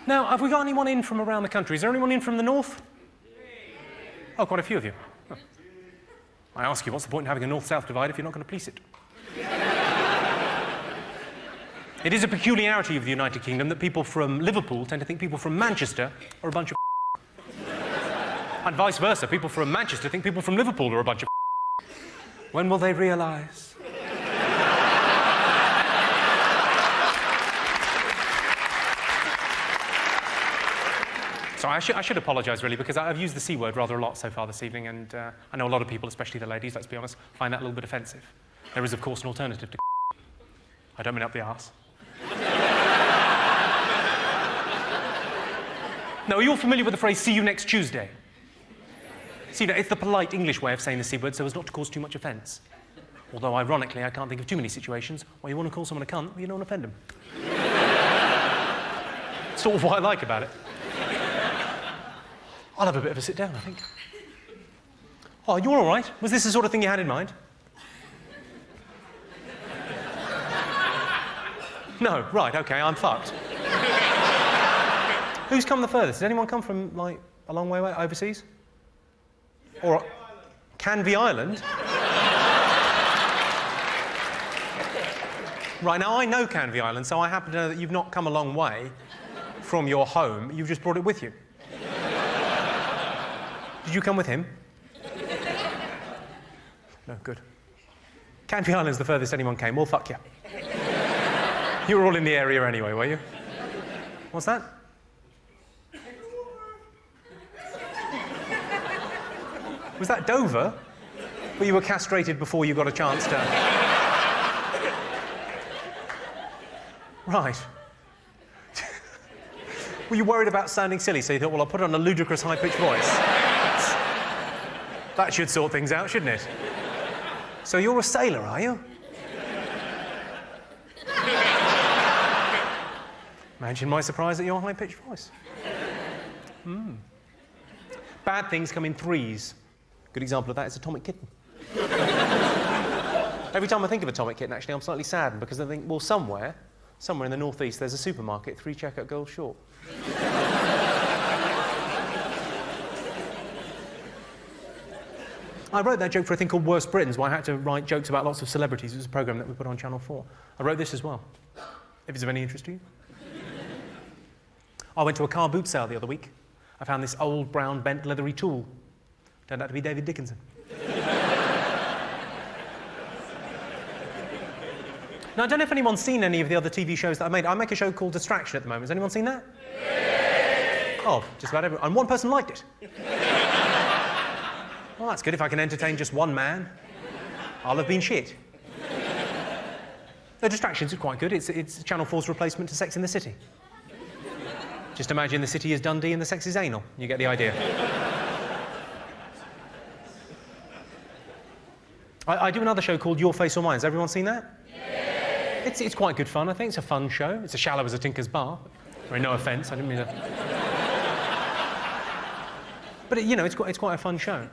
Now, have we got anyone in from around the country? Is there anyone in from the north? Oh, quite a few of you. Oh. I ask you, what's the point in having a north-south divide if you're not going to police it? It is a peculiarity of the United Kingdom that people from Liverpool tend to think people from Manchester are a bunch of and vice versa. People from Manchester think people from Liverpool are a bunch of When will they realise? So I should apologise, really, because I've used the C word rather a lot so far this evening, and I know a lot of people, especially the ladies, let's be honest, find that a little bit offensive. There is, of course, an alternative to I don't mean up the arse. Now, are you all familiar with the phrase, see you next Tuesday? See, it's the polite English way of saying the C word so as not to cause too much offence. Although, ironically, I can't think of too many situations where you want to call someone a cunt, but you don't offend them. Sort of what I like about it. I'll have a bit of a sit down, I think. Oh, you're all right? Was this the sort of thing you had in mind? No, right, OK, I'm fucked. Who's come the furthest? Did anyone come from, like, a long way away, overseas? Or Canvey Island? Right, now I know Canvey Island, so I happen to know that you've not come a long way from your home, you've just brought it with you. Did you come with him? No, good. Canvey Island's the furthest anyone came. Well, fuck you. You were all in the area anyway, were you? What's that? Was that Dover? Well, you were castrated before you got a chance to... Right. Were you worried about sounding silly, so you thought, well, I'll put on a ludicrous high-pitched voice? That should sort things out, shouldn't it? So you're a sailor, are you? Imagine my surprise at your high-pitched voice. Bad things come in threes. Good example of that is Atomic Kitten. Every time I think of Atomic Kitten, actually, I'm slightly saddened because I think, well, somewhere in the northeast, there's a supermarket, 3 checkout girls short. I wrote that joke for a thing called Worst Britons, where I had to write jokes about lots of celebrities. It was a programme that we put on Channel 4. I wrote this as well, if it's of any interest to you. I went to a car boot sale the other week. I found this old, brown, bent, leathery tool. Turned out to be David Dickinson. Now, I don't know if anyone's seen any of the other TV shows that I made. I make a show called Distraction at the moment. Has anyone seen that? Yeah. Oh, just about everyone. And one person liked it. Well, that's good. If I can entertain just one man, I'll have been shit. The Distractions is quite good. It's Channel 4's replacement to Sex in the City. Just imagine the city is Dundee and the sex is anal. You get the idea. I do another show called Your Face or Mine. Has everyone seen that? Yeah. It's quite good fun, I think. It's a fun show. It's as shallow as a Tinker's Bar. I mean, no offence, I didn't mean to... But, you know, it's quite a fun show.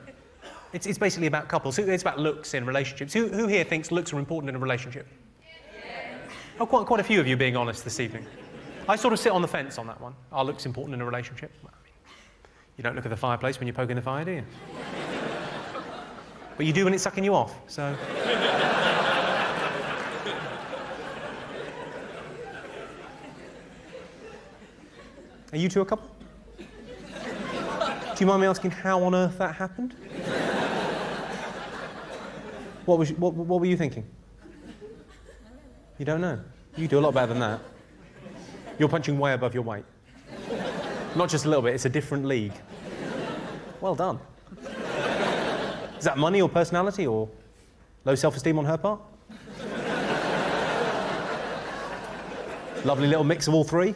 It's basically about couples. It's about looks in relationships. Who here thinks looks are important in a relationship? Yeah. Oh, quite a few of you being honest this evening. I sort of sit on the fence on that one. Are looks important in a relationship? Well, I mean, you don't look at the fireplace when you're poking the fire, do you? But you do when it's sucking you off, so... Are you two a couple? Do you mind me asking how on earth that happened? What were you thinking? You don't know? You do a lot better than that. You're punching way above your weight. Not just a little bit, it's a different league. Well done. Is that money or personality or low self-esteem on her part? Lovely little mix of all three.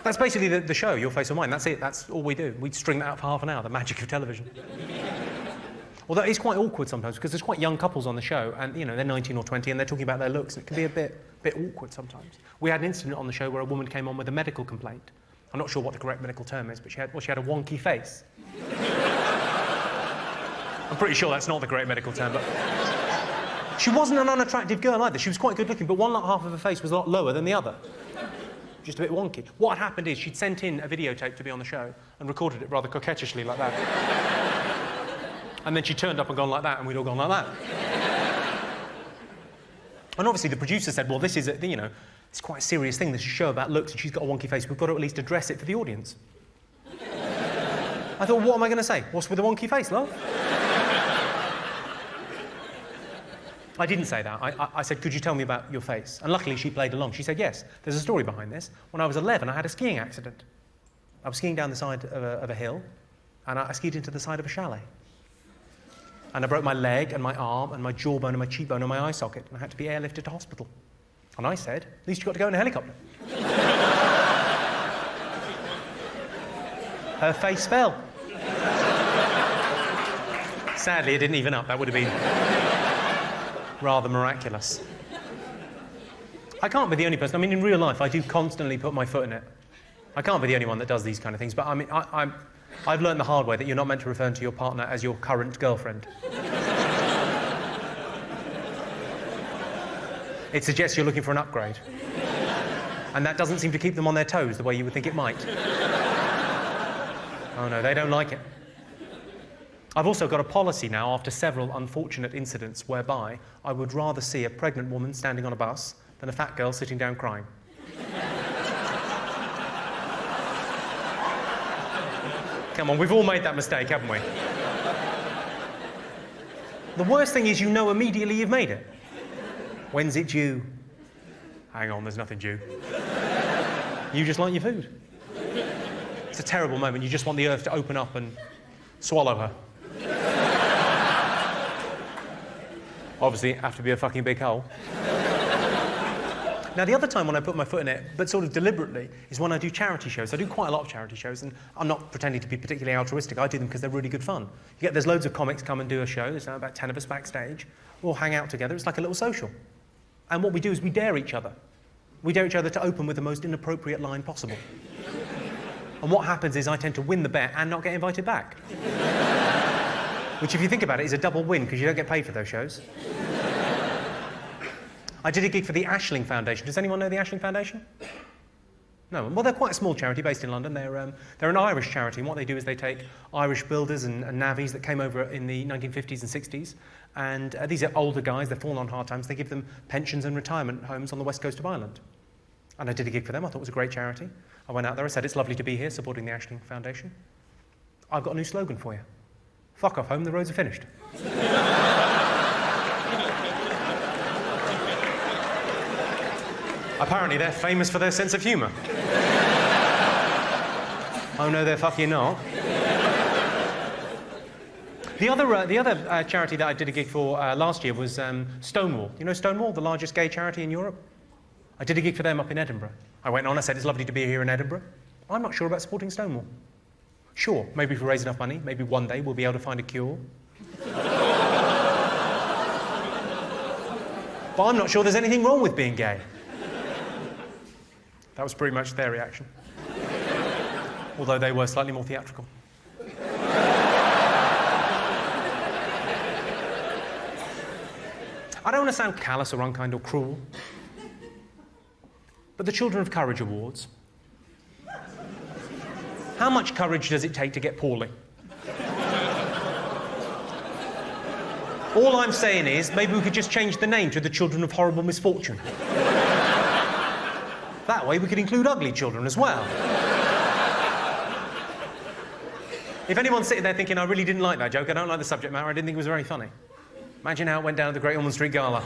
That's basically the show, Your Face or Mine. That's it, that's all we do. We string that out for half an hour, the magic of television. Although it's quite awkward sometimes because there's quite young couples on the show and, you know, they're 19 or 20 and they're talking about their looks and it can be a bit awkward sometimes. We had an incident on the show where a woman came on with a medical complaint. I'm not sure what the correct medical term is, but she had a wonky face. I'm pretty sure that's not the correct medical term, but... She wasn't an unattractive girl either. She was quite good looking, but one half of her face was a lot lower than the other. just a bit wonky. What had happened is she'd sent in a videotape to be on the show and recorded it rather coquettishly like that. And then she turned up and gone like that, and we'd all gone like that. And obviously the producer said, well, this is, it's quite a serious thing, this show about looks, and she's got a wonky face. We've got to at least address it for the audience. I thought, what am I going to say? What's with the wonky face, love? I didn't say that. I said, could you tell me about your face? And luckily she played along. She said, yes, there's a story behind this. When I was 11, I had a skiing accident. I was skiing down the side of a hill, and I skied into the side of a chalet. And I broke my leg and my arm and my jawbone and my cheekbone and my eye socket, and I had to be airlifted to hospital. And I said, at least you got to go in a helicopter. Her face fell. Sadly, it didn't even up. That would have been rather miraculous. I can't be the only person. I mean, in real life, I do constantly put my foot in it. I can't be the only one that does these kind of things, but I mean, I've learned the hard way that you're not meant to refer to your partner as your current girlfriend. It suggests you're looking for an upgrade. And that doesn't seem to keep them on their toes the way you would think it might. Oh no, they don't like it. I've also got a policy now, after several unfortunate incidents, whereby I would rather see a pregnant woman standing on a bus than a fat girl sitting down crying. Come on, we've all made that mistake, haven't we? The worst thing is you know immediately you've made it. When's it due? Hang on, there's nothing due. You just like your food. It's a terrible moment. You just want the earth to open up and swallow her. Obviously, have to be a fucking big hole. Now, the other time when I put my foot in it, but sort of deliberately, is when I do charity shows. I do quite a lot of charity shows, and I'm not pretending to be particularly altruistic. I do them because they're really good fun. There's loads of comics come and do a show. There's about 10 of us backstage. We'll hang out together. It's like a little social. And what we do is we dare each other. We dare each other to open with the most inappropriate line possible. And what happens is I tend to win the bet and not get invited back. Which, if you think about it, is a double win, because you don't get paid for those shows. I did a gig for the Aisling Foundation. Does anyone know the Aisling Foundation? No. Well, they're quite a small charity based in London. They're an Irish charity, and what they do is they take Irish builders and navvies that came over in the 1950s and 60s, and these are older guys, they've fallen on hard times. They give them pensions and retirement homes on the west coast of Ireland. And I did a gig for them. I thought it was a great charity. I went out there, I said, it's lovely to be here supporting the Aisling Foundation. I've got a new slogan for you. Fuck off home, the roads are finished. Apparently they're famous for their sense of humour. Oh no, they're fucking not. The other charity that I did a gig for last year was Stonewall. You know Stonewall, the largest gay charity in Europe? I did a gig for them up in Edinburgh. I went on, I said, it's lovely to be here in Edinburgh. I'm not sure about supporting Stonewall. Sure, maybe if we raise enough money, maybe one day we'll be able to find a cure. But I'm not sure there's anything wrong with being gay. That was pretty much their reaction. Although they were slightly more theatrical. I don't want to sound callous or unkind or cruel, but the Children of Courage Awards. How much courage does it take to get poorly? All I'm saying is, maybe we could just change the name to the Children of Horrible Misfortune. That way we could include ugly children as well. If anyone's sitting there thinking, I really didn't like that joke, I don't like the subject matter, I didn't think it was very funny. Imagine how it went down at the Great Ormond Street Gala.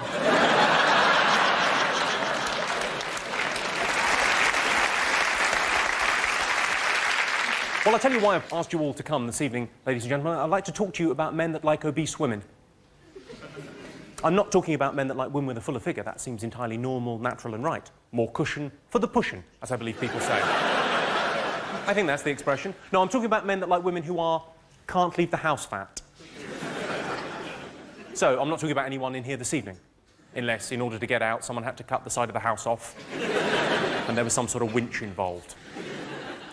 Well, I'll tell you why I've asked you all to come this evening, ladies and gentlemen. I'd like to talk to you about men that like obese women. I'm not talking about men that like women with a fuller figure. That seems entirely normal, natural and right. More cushion for the pushing, as I believe people say. I think that's the expression. No, I'm talking about men that like women who can't leave the house fat. So, I'm not talking about anyone in here this evening. Unless, in order to get out, someone had to cut the side of the house off and there was some sort of winch involved.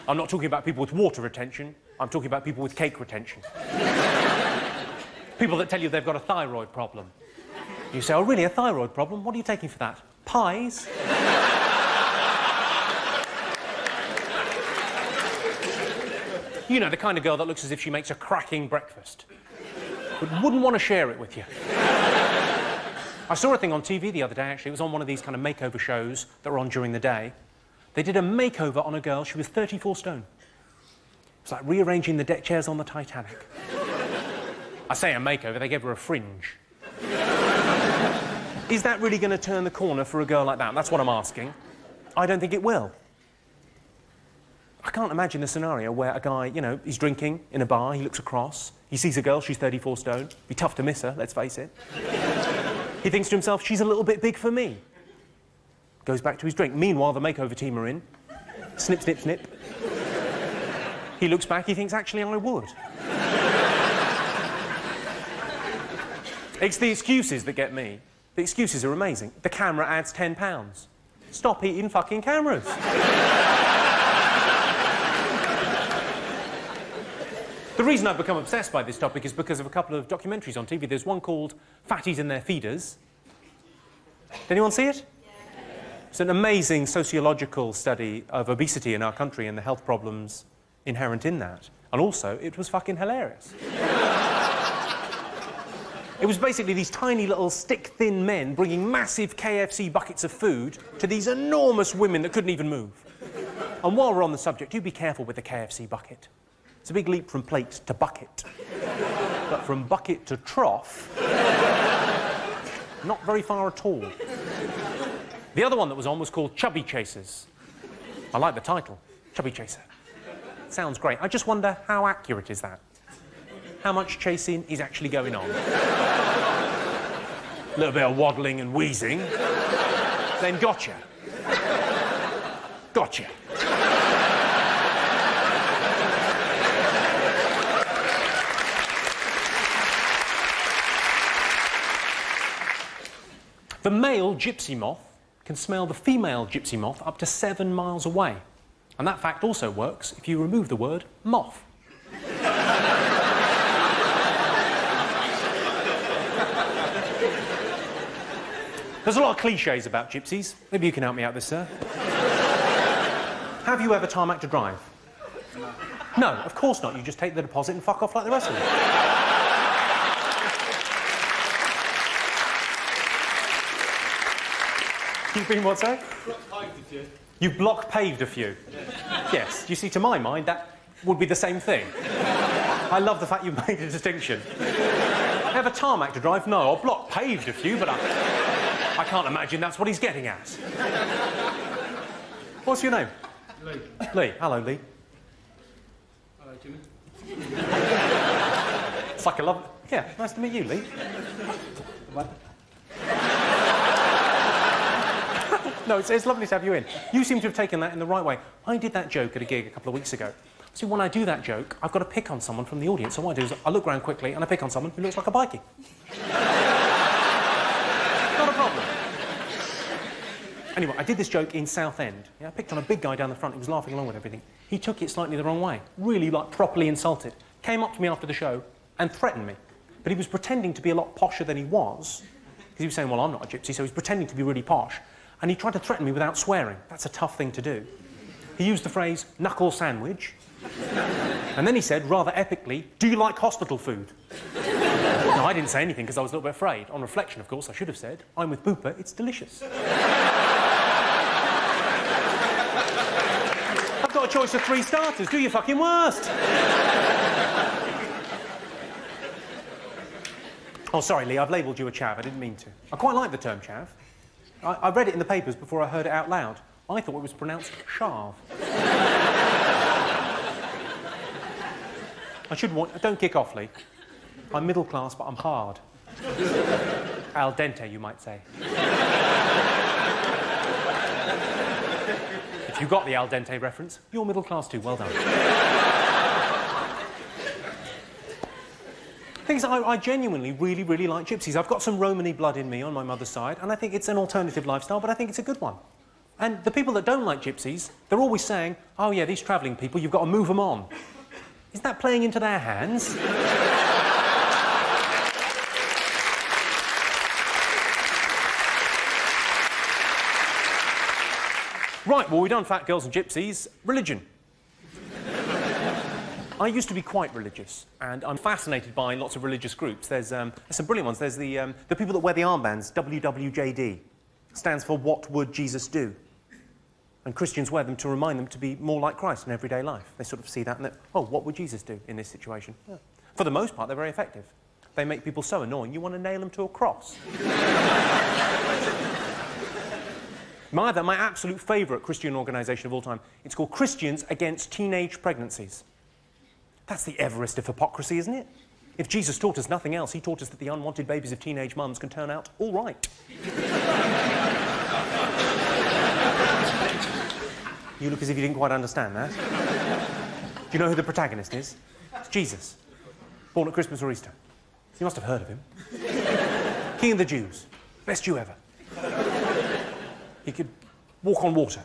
I'm not talking about people with water retention. I'm talking about people with cake retention. People that tell you they've got a thyroid problem. You say, oh, really, a thyroid problem? What are you taking for that? Pies? You know, the kind of girl that looks as if she makes a cracking breakfast, but wouldn't want to share it with you. I saw a thing on TV the other day, actually. It was on one of these kind of makeover shows that were on during the day. They did a makeover on a girl. She was 34 stone. It's like rearranging the deck chairs on the Titanic. I say a makeover, they gave her a fringe. Is that really going to turn the corner for a girl like that? That's what I'm asking. I don't think it will. I can't imagine the scenario where a guy, you know, he's drinking in a bar, he looks across, he sees a girl, she's 34 stone. Be tough to miss her, let's face it. He thinks to himself, she's a little bit big for me. Goes back to his drink. Meanwhile, the makeover team are in. Snip, snip, snip. He looks back, he thinks, actually, I would. It's the excuses that get me. The excuses are amazing. The camera adds £10. Stop eating fucking cameras. The reason I've become obsessed by this topic is because of a couple of documentaries on TV. There's one called Fatties and Their Feeders. Did anyone see it? Yeah. It's an amazing sociological study of obesity in our country and the health problems inherent in that. And also, it was fucking hilarious. It was basically these tiny little stick-thin men bringing massive KFC buckets of food to these enormous women that couldn't even move. And while we're on the subject, do be careful with the KFC bucket. It's a big leap from plate to bucket. But from bucket to trough, not very far at all. The other one that was on was called Chubby Chasers. I like the title, Chubby Chaser. Sounds great. I just wonder, how accurate is that? How much chasing is actually going on? A little bit of waddling and wheezing. Then gotcha. Gotcha. The male gypsy moth can smell the female gypsy moth up to 7 miles away. And that fact also works if you remove the word moth. There's a lot of cliches about gypsies. Maybe you can help me out with this, sir. Have you ever tarmacked a drive? No, of course not. You just take the deposit and fuck off like the rest of them. You've been what, sir? Block-paved a few. You've block-paved a few? Yeah. Yes. You see, to my mind, that would be the same thing. I love the fact you've made a distinction. Ever tarmacked a drive? No, I've block-paved a few, but I can't imagine that's what he's getting at. What's your name? Lee. Lee. Hello, Lee. Hello, Jimmy. It's like a love... Yeah, nice to meet you, Lee. No, it's lovely to have you in. You seem to have taken that in the right way. I did that joke at a gig a couple of weeks ago. See, when I do that joke, I've got to pick on someone from the audience. So what I do is I look around quickly and I pick on someone who looks like a bikie. Not a problem. Anyway, I did this joke in Southend. Yeah, I picked on a big guy down the front who was laughing along with everything. He took it slightly the wrong way. Really, like, properly insulted. Came up to me after the show and threatened me. But he was pretending to be a lot posher than he was. Because he was saying, well, I'm not a gypsy, so he's pretending to be really posh. And he tried to threaten me without swearing. That's a tough thing to do. He used the phrase, knuckle sandwich. And then he said, rather epically, do you like hospital food? No, I didn't say anything because I was a little bit afraid. On reflection, of course, I should have said, I'm with Booper, it's delicious. I've got a choice of 3 starters. Do your fucking worst. Oh, sorry, Lee, I've labelled you a chav. I didn't mean to. I quite like the term chav. I read it in the papers before I heard it out loud. I thought it was pronounced shav. I should warn... Don't kick off, Lee. I'm middle class, but I'm hard. Al dente, you might say. If you got the al dente reference, you're middle class too. Well done. Things I genuinely really, really like gypsies. I've got some Romany blood in me on my mother's side, and I think it's an alternative lifestyle, but I think it's a good one. And the people that don't like gypsies, they're always saying, oh yeah, these travelling people, you've got to move them on. Isn't that playing into their hands? Right, well, we've done fat girls and gypsies. Religion. I used to be quite religious, and I'm fascinated by lots of religious groups. There's some brilliant ones. There's the people that wear the armbands, WWJD. Stands for What Would Jesus Do? And Christians wear them to remind them to be more like Christ in everyday life. They sort of see that and oh, what would Jesus do in this situation? Yeah. For the most part, they're very effective. They make people so annoying, you want to nail them to a cross. My absolute favourite Christian organisation of all time, it's called Christians Against Teenage Pregnancies. That's the Everest of hypocrisy, isn't it? If Jesus taught us nothing else, he taught us that the unwanted babies of teenage mums can turn out all right. You look as if you didn't quite understand that. Do you know who the protagonist is? It's Jesus. Born at Christmas or Easter. You must have heard of him. King of the Jews. Best Jew ever. He could walk on water.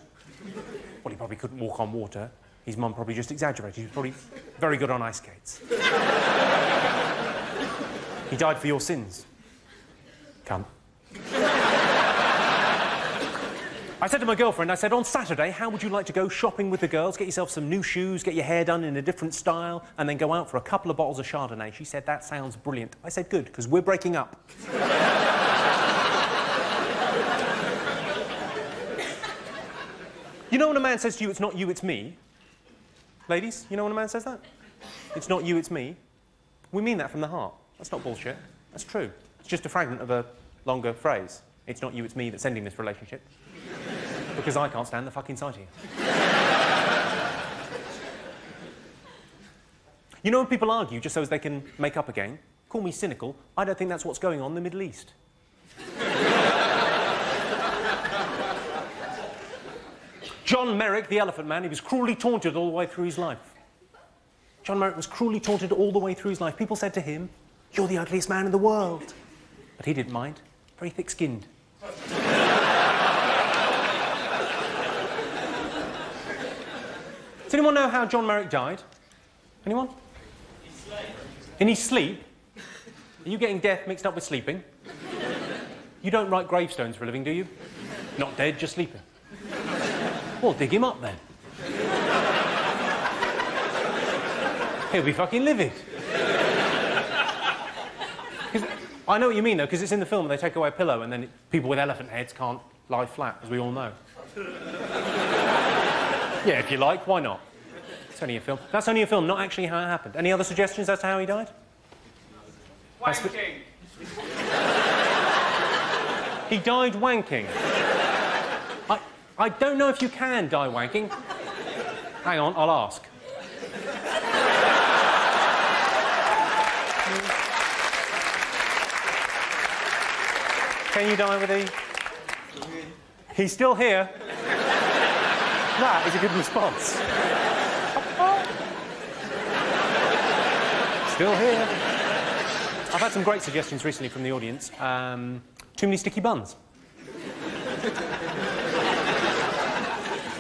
Well, he probably couldn't walk on water. His mum probably just exaggerated. He was probably very good on ice skates. He died for your sins. Come. I said to my girlfriend, I said, on Saturday, how would you like to go shopping with the girls, get yourself some new shoes, get your hair done in a different style, and then go out for a couple of bottles of Chardonnay? She said, that sounds brilliant. I said, good, because we're breaking up. You know when a man says to you, it's not you, it's me? Ladies, you know when a man says that? It's not you, it's me. We mean that from the heart. That's not bullshit. That's true. It's just a fragment of a longer phrase. It's not you, it's me that's ending this relationship. Because I can't stand the fucking sight of you. You know when people argue just so as they can make up again? Call me cynical. I don't think that's what's going on in the Middle East. John Merrick, the Elephant Man, he was cruelly taunted all the way through his life. John Merrick was cruelly taunted all the way through his life. People said to him, you're the ugliest man in the world. But he didn't mind. Very thick-skinned. Does anyone know how John Merrick died? Anyone? In his sleep? Are you getting death mixed up with sleeping? You don't write gravestones for a living, do you? Not dead, just sleeping. Well, dig him up then. He'll be fucking livid. I know what you mean, though, because it's in the film and they take away a pillow and then people with elephant heads can't lie flat, as we all know. Yeah, if you like, why not? It's only a film. That's only a film, not actually how it happened. Any other suggestions as to how he died? Wanking. He died wanking. I don't know if you can die wanking. Hang on, I'll ask. Can you die with a... He's still here. That is a good response. Still here. I've had some great suggestions recently from the audience. Too many sticky buns.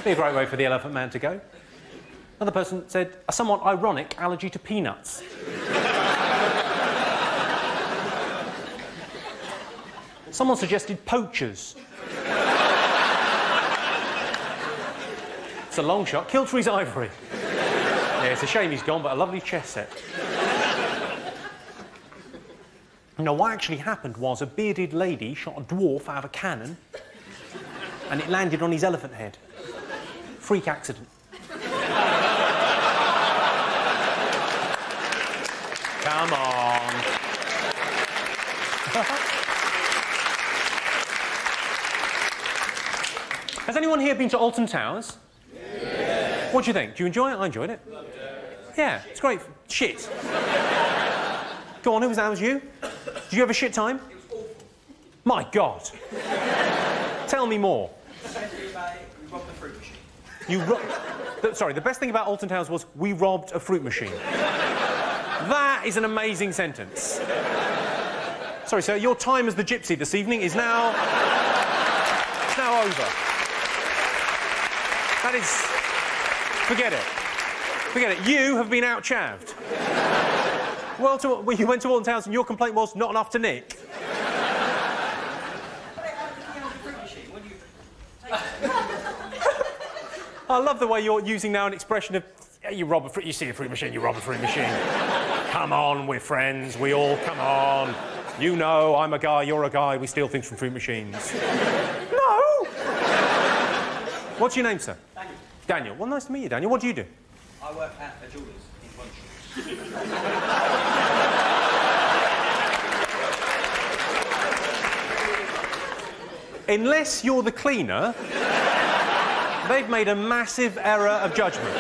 Be a great way for the Elephant Man to go. Another person said, a somewhat ironic allergy to peanuts. Someone suggested poachers. It's a long shot. Kiltree's ivory. Yeah, it's a shame he's gone, but a lovely chess set. No, what actually happened was a bearded lady shot a dwarf out of a cannon and it landed on his elephant head. Freak accident. Come on. Has anyone here been to Alton Towers? Yeah. What do you think? Do you enjoy it? I enjoyed it. Yeah, it's great. Shit. Go on, who was that? Was you? Did you have a shit time? It was awful. My God. Tell me more. We robbed the fruit machine. Sorry, the best thing about Alton Towers was we robbed a fruit machine. That is an amazing sentence. Sorry, sir, your time as the Gypsy this evening is now... it's now over. That is... Forget it. Forget it. You have been out-chavved. Well, you went to Alton Towers and your complaint was not enough to nick. I love the way you're using now an expression of Yeah, you see a fruit machine, you rob a fruit machine. Come on, we're friends, we all come on. You know, I'm a guy, you're a guy, we steal things from fruit machines. No! What's your name, sir? Daniel. Daniel. Well, nice to meet you, Daniel. What do you do? I work at a jeweller's in Bunch. Unless you're the cleaner, they've made a massive error of judgment.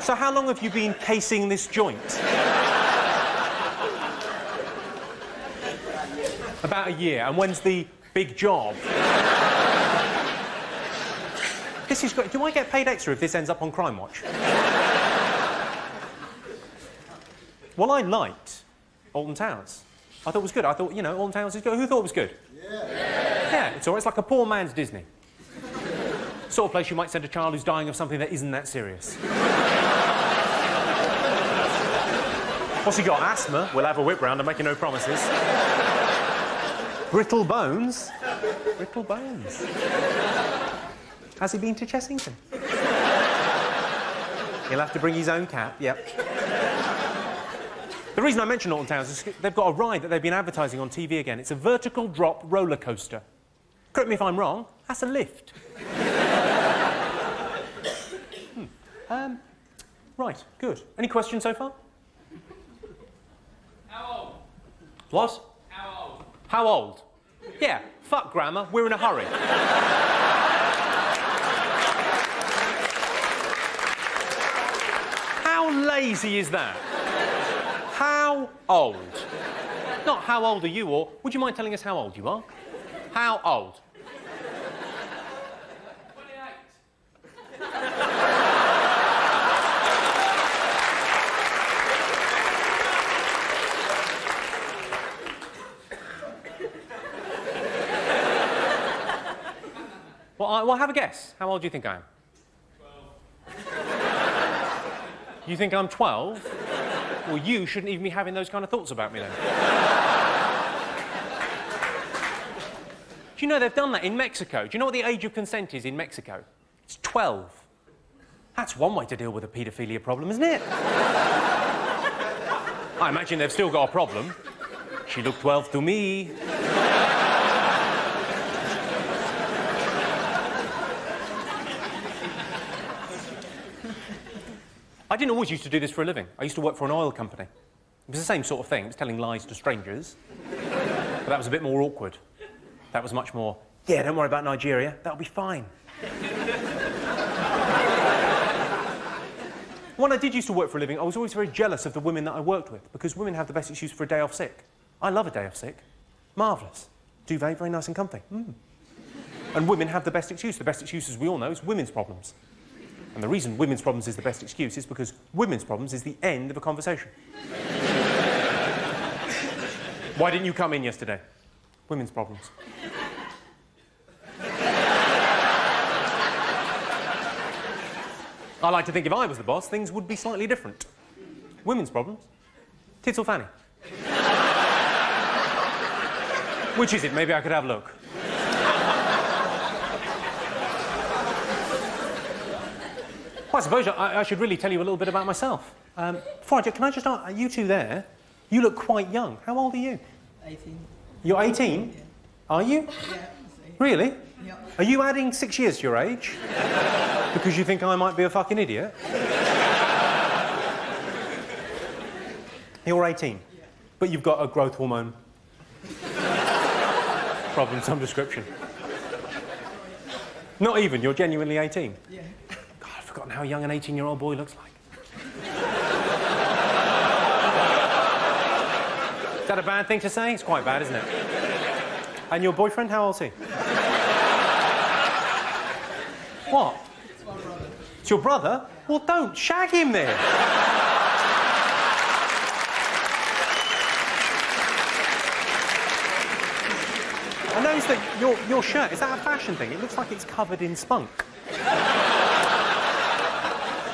So how long have you been casing this joint? About a year. And when's the big job? This is great. Do I get paid extra if this ends up on Crime Watch? Well, I liked Alton Towers. I thought it was good. I thought, you know, Alton Towers is good. Who thought it was good? Yeah, it's all right. It's like a poor man's Disney. Sort of place you might send a child who's dying of something that isn't that serious. What's he got? Asthma? We'll have a whip round. I'm making no promises. Brittle bones? Brittle bones. Has he been to Chessington? He'll have to bring his own cat, yep. The reason I mention Alton Towers is they've got a ride that they've been advertising on TV again. It's a vertical drop roller coaster. Correct me if I'm wrong, that's a lift. Right, good. Any questions so far? How old? What? How old? How old? Yeah, fuck grammar, we're in a hurry. How lazy is that? How old? Not how old are you, or would you mind telling us how old you are? How old? 28. Well, have a guess. How old do you think I am? 12. You think I'm 12? Well, you shouldn't even be having those kind of thoughts about me then. Do you know they've done that in Mexico? Do you know what the age of consent is in Mexico? It's 12. That's one way to deal with a paedophilia problem, isn't it? I imagine they've still got a problem. She looked 12 to me. I didn't always used to do this for a living. I used to work for an oil company. It was the same sort of thing. It was telling lies to strangers. But that was a bit more awkward. That was much more, yeah, don't worry about Nigeria. That'll be fine. When I did used to work for a living, I was always very jealous of the women that I worked with because women have the best excuse for a day off sick. I love a day off sick. Marvellous. Duvet, very nice and comfy. And women have the best excuse. The best excuse, as we all know, is women's problems. And the reason women's problems is the best excuse is because women's problems is the end of a conversation. Why didn't you come in yesterday? Women's problems. I like to think if I was the boss, things would be slightly different. Women's problems. Tits or fanny? Which is it? Maybe I could have a look. Well, I suppose I should really tell you a little bit about myself. Before I do, can I just ask, you two there, you look quite young. How old are you? 18. You're 18? Yeah. Are you? Yeah. Really? Yeah. Are you adding 6 years to your age? Because you think I might be a fucking idiot? You're 18, but you've got a growth hormone problem of some description. Not even, you're genuinely 18? Yeah. God, I've forgotten how young an 18-year-old boy looks like. Is that a bad thing to say? It's quite bad, isn't it? And your boyfriend, how old is he? What? It's my brother. It's your brother? Well, don't shag him then. I noticed that your shirt, is that a fashion thing? It looks like it's covered in spunk.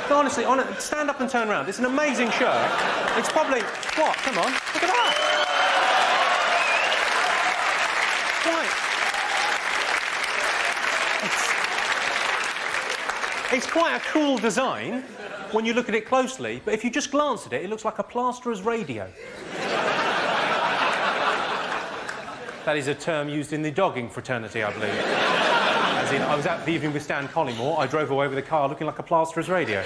But honestly, stand up and turn around. It's an amazing shirt. It's probably... What? Come on. Look at that. Right. It's quite a cool design when you look at it closely, but if you just glance at it, it looks like a plasterer's radio. That is a term used in the dogging fraternity, I believe. As in, I was at the evening with Stan Collymore, I drove away with a car looking like a plasterer's radio.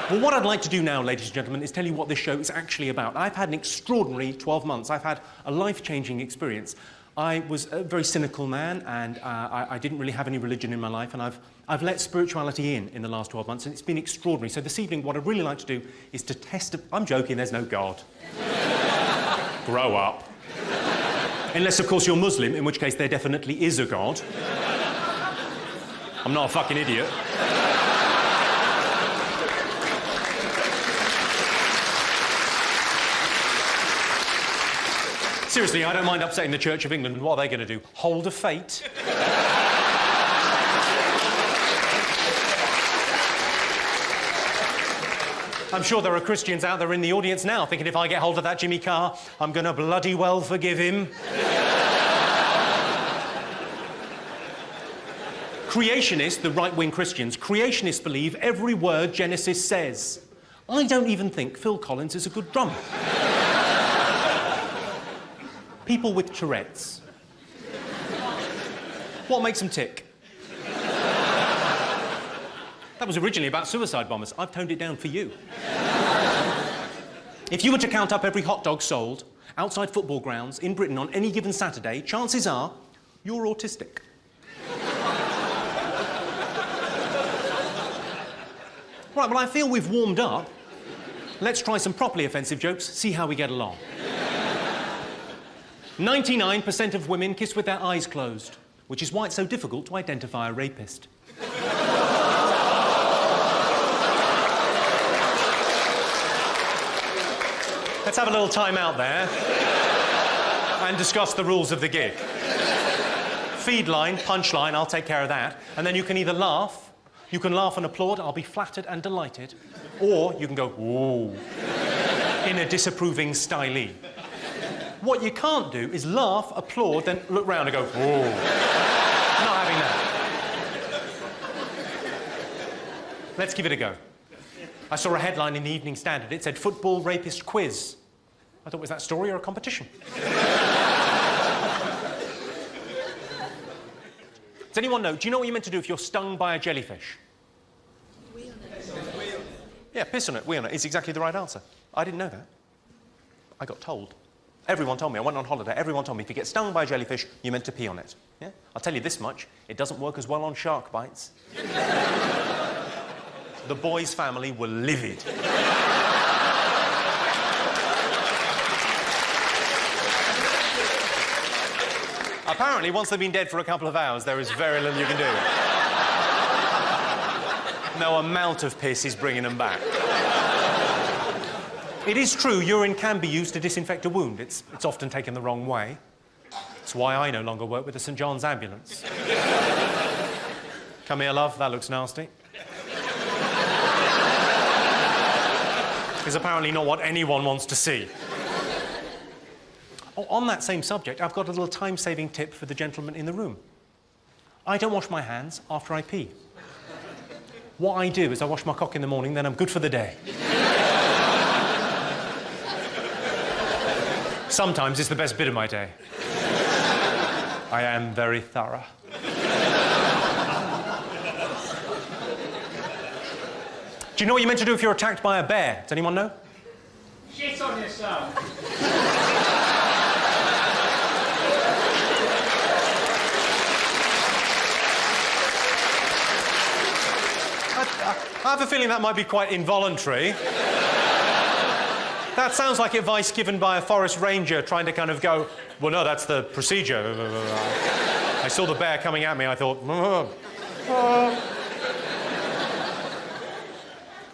Well, what I'd like to do now, ladies and gentlemen, is tell you what this show is actually about. I've had an extraordinary 12 months. I've had a life-changing experience. I was a very cynical man, and I didn't really have any religion in my life, and I've let spirituality in the last 12 months, and it's been extraordinary. So this evening, what I'd really like to do is to test... I'm joking, there's no God. Grow up. Unless, of course, you're Muslim, in which case there definitely is a God. I'm not a fucking idiot. Seriously, I don't mind upsetting the Church of England. What are they going to do? Hold a fate? I'm sure there are Christians out there in the audience now thinking if I get hold of that Jimmy Carr, I'm going to bloody well forgive him. Creationists, the right-wing Christians, creationists believe every word Genesis says. I don't even think Phil Collins is a good drummer. People with Tourette's. What makes them tick? That was originally about suicide bombers. I've toned it down for you. If you were to count up every hot dog sold outside football grounds in Britain on any given Saturday, chances are you're autistic. Right, well, I feel we've warmed up. Let's try some properly offensive jokes, see how we get along. 99% of women kiss with their eyes closed, which is why it's so difficult to identify a rapist. Let's have a little time out there and discuss the rules of the gig. Feed line, punch line, I'll take care of that. And then you can either laugh, you can laugh and applaud, I'll be flattered and delighted, or you can go, ooh, in a disapproving stylee. What you can't do is laugh, applaud, then look round and go, ooh. Not having that. Let's give it a go. I saw a headline in the Evening Standard. It said, football rapist quiz. I thought, was that story or a competition? Does anyone know? Do you know what you're meant to do if you're stung by a jellyfish? Wee on it. Yeah, piss on it, wee on it is exactly the right answer. I didn't know that. I got told. Everyone told me. I went on holiday. Everyone told me if you get stung by a jellyfish, you're meant to pee on it. Yeah? I'll tell you this much. It doesn't work as well on shark bites. The boys' family were livid. Apparently, once they've been dead for a couple of hours, there is very little you can do. No amount of piss is bringing them back. It is true, urine can be used to disinfect a wound. It's often taken the wrong way. That's why I no longer work with the St. John's ambulance. Come here, love. That looks nasty. Is apparently not what anyone wants to see. Oh, on that same subject, I've got a little time-saving tip for the gentleman in the room. I don't wash my hands after I pee. What I do is I wash my cock in the morning, then I'm good for the day. Sometimes it's the best bit of my day. I am very thorough. Do you know what you're meant to do if you're attacked by a bear? Does anyone know? Shit on yourself. I have a feeling that might be quite involuntary. That sounds like advice given by a forest ranger trying to kind of go, well, no, that's the procedure. I saw the bear coming at me, I thought, I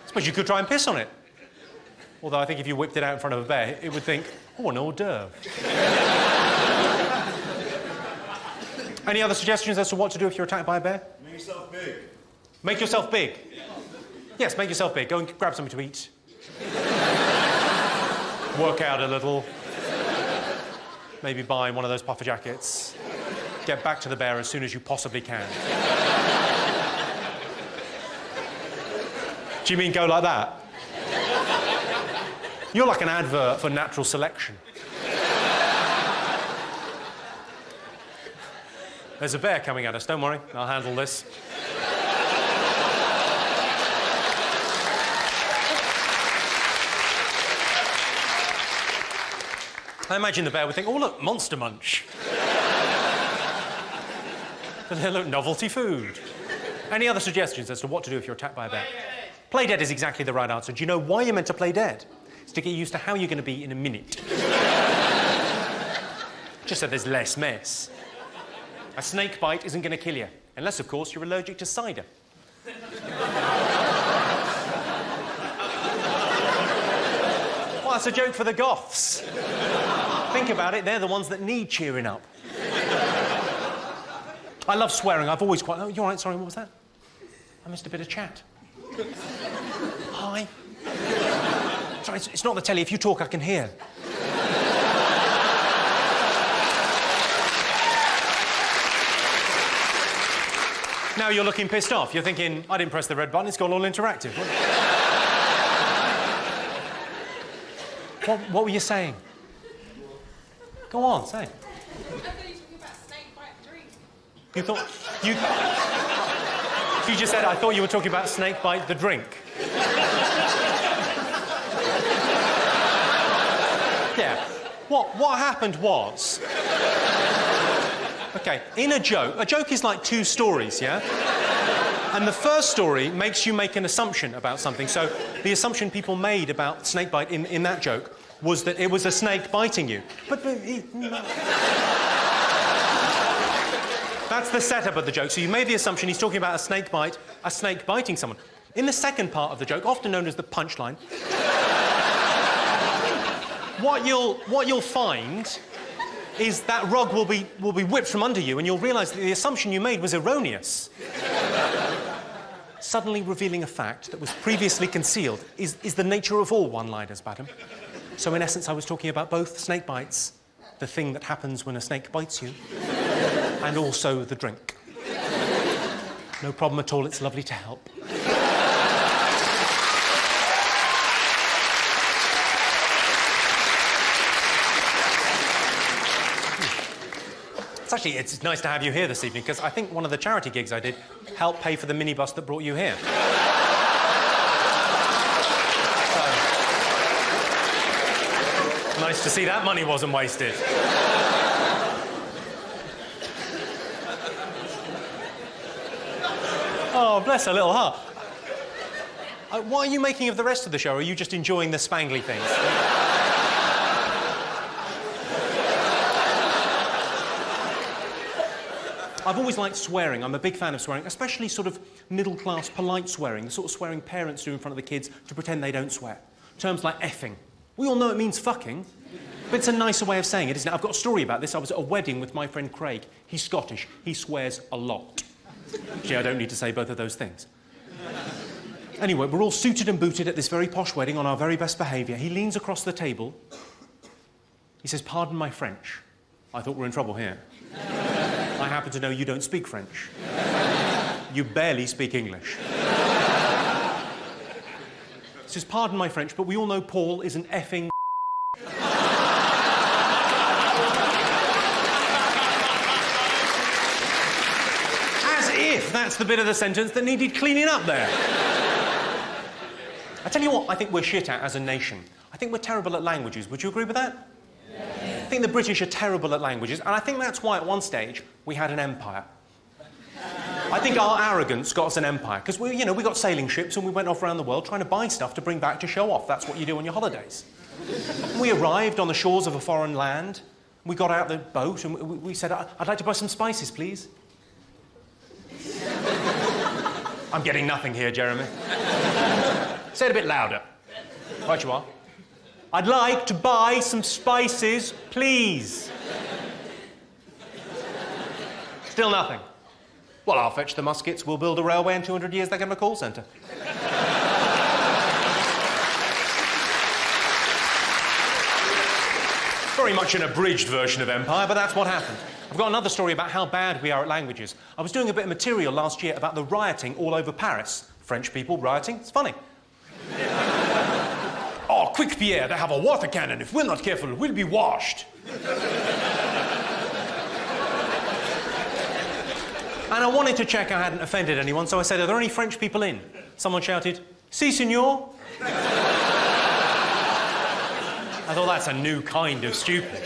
suppose you could try and piss on it. Although I think if you whipped it out in front of a bear, it would think, oh, an hors d'oeuvre. Any other suggestions as to what to do if you're attacked by a bear? Make yourself big. Make yourself big? Yes, make yourself big. Go and grab something to eat. Work out a little. Maybe buy one of those puffer jackets. Get back to the bear as soon as you possibly can. Do you mean go like that? You're like an advert for natural selection. There's a bear coming at us, don't worry, I'll handle this. I imagine the bear would think, oh look, Monster Munch. Look, novelty food. Any other suggestions as to what to do if you're attacked by a bear? Play dead is exactly the right answer. Do you know why you're meant to play dead? It's to get used to how you're going to be in a minute. Just so there's less mess. A snake bite isn't going to kill you, unless, of course, you're allergic to cider. Well, that's a joke for the goths. Think about it, they're the ones that need cheering up. I love swearing. I've always quite... Oh, you're all right, sorry, what was that? I missed a bit of chat. Hi. Sorry, it's not the telly. If you talk, I can hear. Now you're looking pissed off. You're thinking, I didn't press the red button, it's gone all interactive. What were you saying? Go on, say. I thought you were talking about snake bite drink. You thought... You just said, I thought you were talking about snake bite the drink. Yeah. What happened was... OK, in a joke is like two stories, yeah? And the first story makes you make an assumption about something. So the assumption people made about snake bite in that joke was that it was a snake biting you. But that's the setup of the joke. So you made the assumption he's talking about a snake biting someone. In the second part of the joke, often known as the punchline, what you'll find is that rug will be whipped from under you, and you'll realise that the assumption you made was erroneous. Suddenly revealing a fact that was previously concealed is the nature of all one-liners, madam. So in essence, I was talking about both snake bites, the thing that happens when a snake bites you, and also the drink. No problem at all, it's lovely to help. It's nice to have you here this evening, because I think one of the charity gigs I did helped pay for the minibus that brought you here. So, nice to see that money wasn't wasted. Oh, bless her little heart. What are you making of the rest of the show? Or are you just enjoying the spangly things? I've always liked swearing. I'm a big fan of swearing, especially sort of middle-class, polite swearing, the sort of swearing parents do in front of the kids to pretend they don't swear. Terms like effing. We all know it means fucking, but it's a nicer way of saying it, isn't it? I've got a story about this. I was at a wedding with my friend Craig. He's Scottish. He swears a lot. Gee, I don't need to say both of those things. Anyway, we're all suited and booted at this very posh wedding on our very best behaviour. He leans across the table. He says, "Pardon my French." I thought we're in trouble here. I happen to know you don't speak French. You barely speak English. He says, "Pardon my French, but we all know Paul is an effing..." As if that's the bit of the sentence that needed cleaning up there. I tell you what I think we're shit at as a nation. I think we're terrible at languages. Would you agree with that? I think the British are terrible at languages, and I think that's why at one stage we had an empire. I think our arrogance got us an empire, because we got sailing ships and we went off around the world trying to buy stuff to bring back to show off. That's what you do on your holidays. We arrived on the shores of a foreign land, we got out the boat and we said, "I'd like to buy some spices, please." I'm getting nothing here, Jeremy. Say it a bit louder. Right you are. "I'd like to buy some spices, please." Still nothing. "Well, I'll fetch the muskets, we'll build a railway, in 200 years they can have a call centre." Very much an abridged version of empire, but that's what happened. I've got another story about how bad we are at languages. I was doing a bit of material last year about the rioting all over Paris. French people rioting, it's funny. Oh, quick, Pierre, they have a water cannon. If we're not careful, we'll be washed. And I wanted to check I hadn't offended anyone, so I said, are there any French people in? Someone shouted, si, senor. I thought that's a new kind of stupid.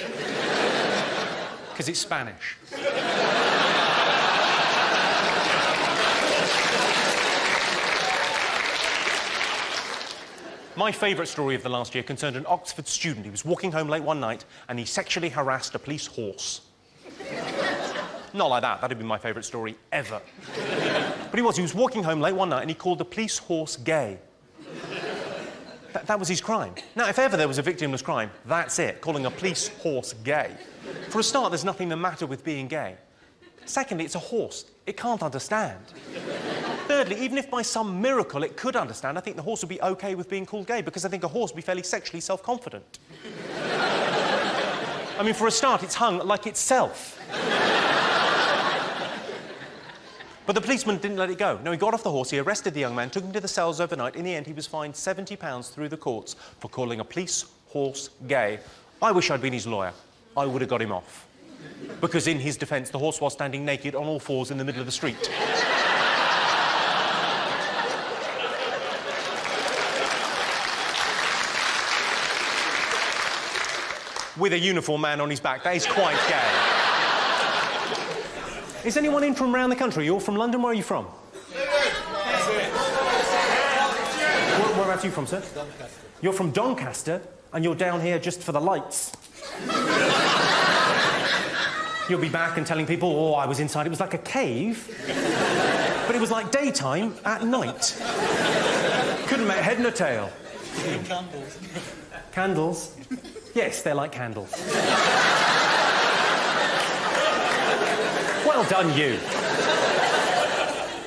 Because it's Spanish. My favourite story of the last year concerned an Oxford student. He was walking home late one night and he sexually harassed a police horse. Not like that. That'd be my favourite story ever. But he was walking home late one night and he called the police horse gay. That was his crime. Now, if ever there was a victimless crime, that's it, calling a police horse gay. For a start, there's nothing the matter with being gay. Secondly, it's a horse. It can't understand. Thirdly, even if by some miracle it could understand, I think the horse would be OK with being called gay because I think a horse would be fairly sexually self-confident. I mean, for a start, it's hung like itself. But the policeman didn't let it go. No, he got off the horse, he arrested the young man, took him to the cells overnight. In the end, he was fined £70 through the courts for calling a police horse gay. I wish I'd been his lawyer. I would have got him off. Because in his defence, the horse was standing naked on all fours in the middle of the street. With a uniform man on his back. That is quite gay. Is anyone in from around the country? You're from London? Where are you from? Whereabouts are you from, sir? Doncaster. You're from Doncaster, and you're down here just for the lights. You'll be back and telling people, oh, I was inside. It was like a cave, but it was like daytime at night. Couldn't make a head and a tail. Candles. Candles? Yes, they're like candles. Well done, you.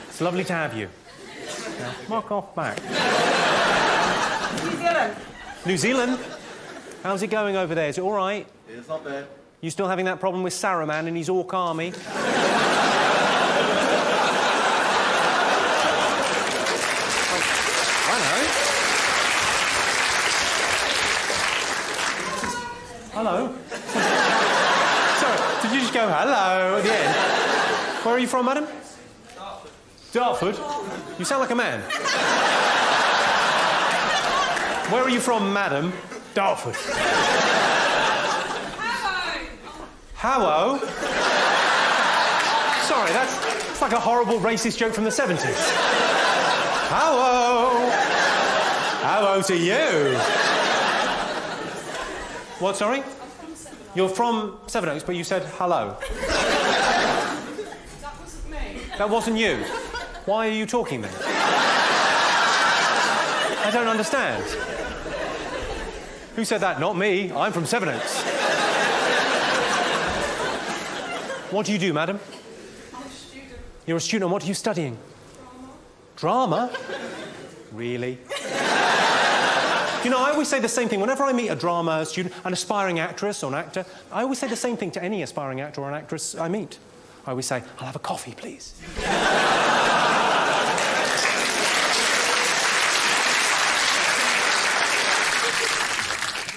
It's lovely to have you. Now, mark off back. New Zealand. New Zealand? How's it going over there? Is it all right? It's not bad. You still having that problem with Saruman and his orc army? Hello. Sorry, did you just go hello at the end? Where are you from, madam? Dartford. Dartford? You sound like a man. Where are you from, madam? Dartford. Hello. Sorry, that's like a horrible racist joke from the 70s. Hello. Hello to you. What, sorry? You're from Sevenoaks, but you said hello. That wasn't me. That wasn't you. Why are you talking then? I don't understand. Who said that? Not me. I'm from Sevenoaks. What do you do, madam? I'm a student. You're a student. What are you studying? Drama. Drama? Really? You know, I always say the same thing. Whenever I meet a drama student, an aspiring actress or an actor, I always say the same thing to any aspiring actor or an actress I meet. I always say, I'll have a coffee, please.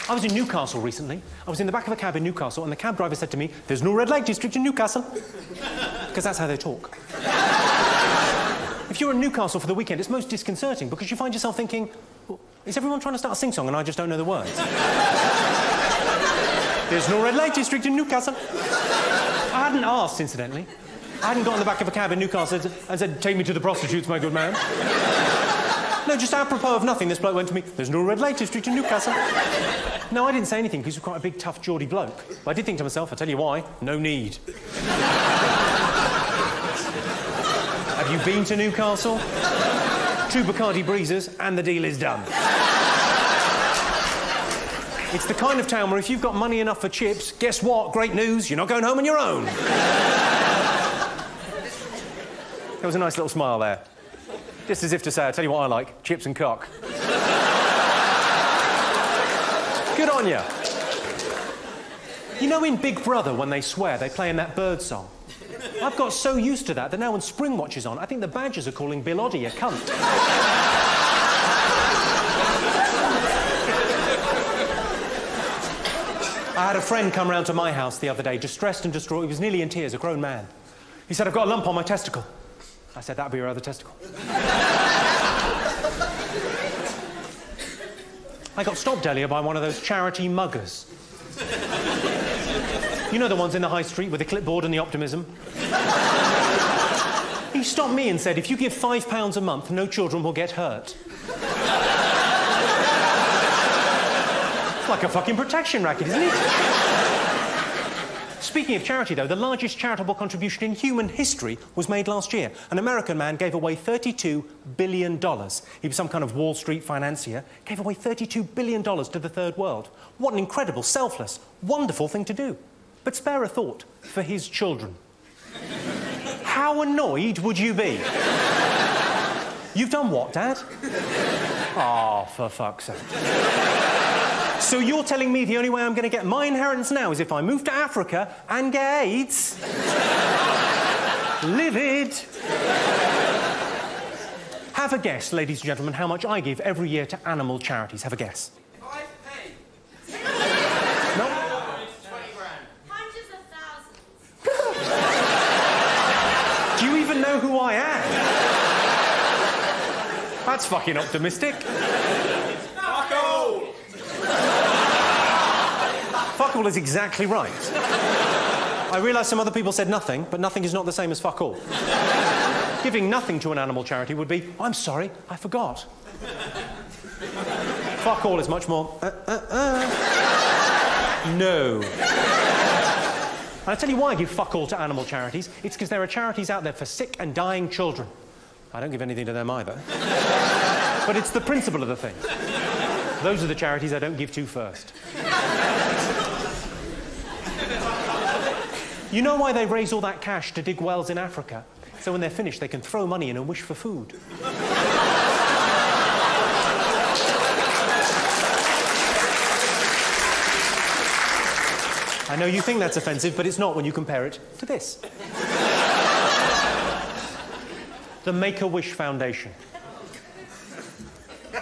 I was in Newcastle recently. I was in the back of a cab in Newcastle and the cab driver said to me, there's no red light district in Newcastle. Because that's how they talk. If you're in Newcastle for the weekend, it's most disconcerting because you find yourself thinking, well, is everyone trying to start a sing-song and I just don't know the words? There's no red light district in Newcastle. I hadn't asked, incidentally. I hadn't got in the back of a cab in Newcastle and said, take me to the prostitutes, my good man. No, just apropos of nothing, this bloke went to me, there's no red light district in Newcastle. No, I didn't say anything because he was quite a big, tough, Geordie bloke. But I did think to myself, I'll tell you why, no need. Have you been to Newcastle? 2 Bacardi Breezers and the deal is done. It's the kind of town where if you've got money enough for chips, guess what? Great news, you're not going home on your own. There was a nice little smile there. Just as if to say, I'll tell you what I like, chips and cock. Good on you. You know in Big Brother, when they swear, they play in that bird song? I've got so used to that now when Spring Watch is on, I think the Badgers are calling Bill Oddie a cunt. I had a friend come round to my house the other day, distressed and distraught. He was nearly in tears, a grown man. He said, I've got a lump on my testicle. I said, that'll be your other testicle. I got stopped earlier by one of those charity muggers. You know the ones in the high street with the clipboard and the optimism? He stopped me and said, if you give £5 a month, no children will get hurt. It's like a fucking protection racket, isn't it? Speaking of charity, though, the largest charitable contribution in human history was made last year. An American man gave away $32 billion. He was some kind of Wall Street financier. Gave away $32 billion to the third world. What an incredible, selfless, wonderful thing to do. But spare a thought for his children. How annoyed would you be? You've done what, Dad? Oh, for fuck's sake. So you're telling me the only way I'm going to get my inheritance now is if I move to Africa and get AIDS? Livid. Have a guess, ladies and gentlemen, how much I give every year to animal charities. Have a guess. 5p. No? 20 grand. Hundreds of thousands. Do you even know who I am? That's fucking optimistic. Fuck all. Fuck all is exactly right. I realise some other people said nothing, but nothing is not the same as fuck all. Giving nothing to an animal charity would be, I'm sorry, I forgot. Fuck all is much more, No. And I'll tell you why I give fuck all to animal charities. It's because there are charities out there for sick and dying children. I don't give anything to them either. But it's the principle of the thing. Those are the charities I don't give to first. You know why they raise all that cash to dig wells in Africa? So when they're finished, they can throw money in and wish for food. I know you think that's offensive, but it's not when you compare it to this. The Make-A-Wish Foundation.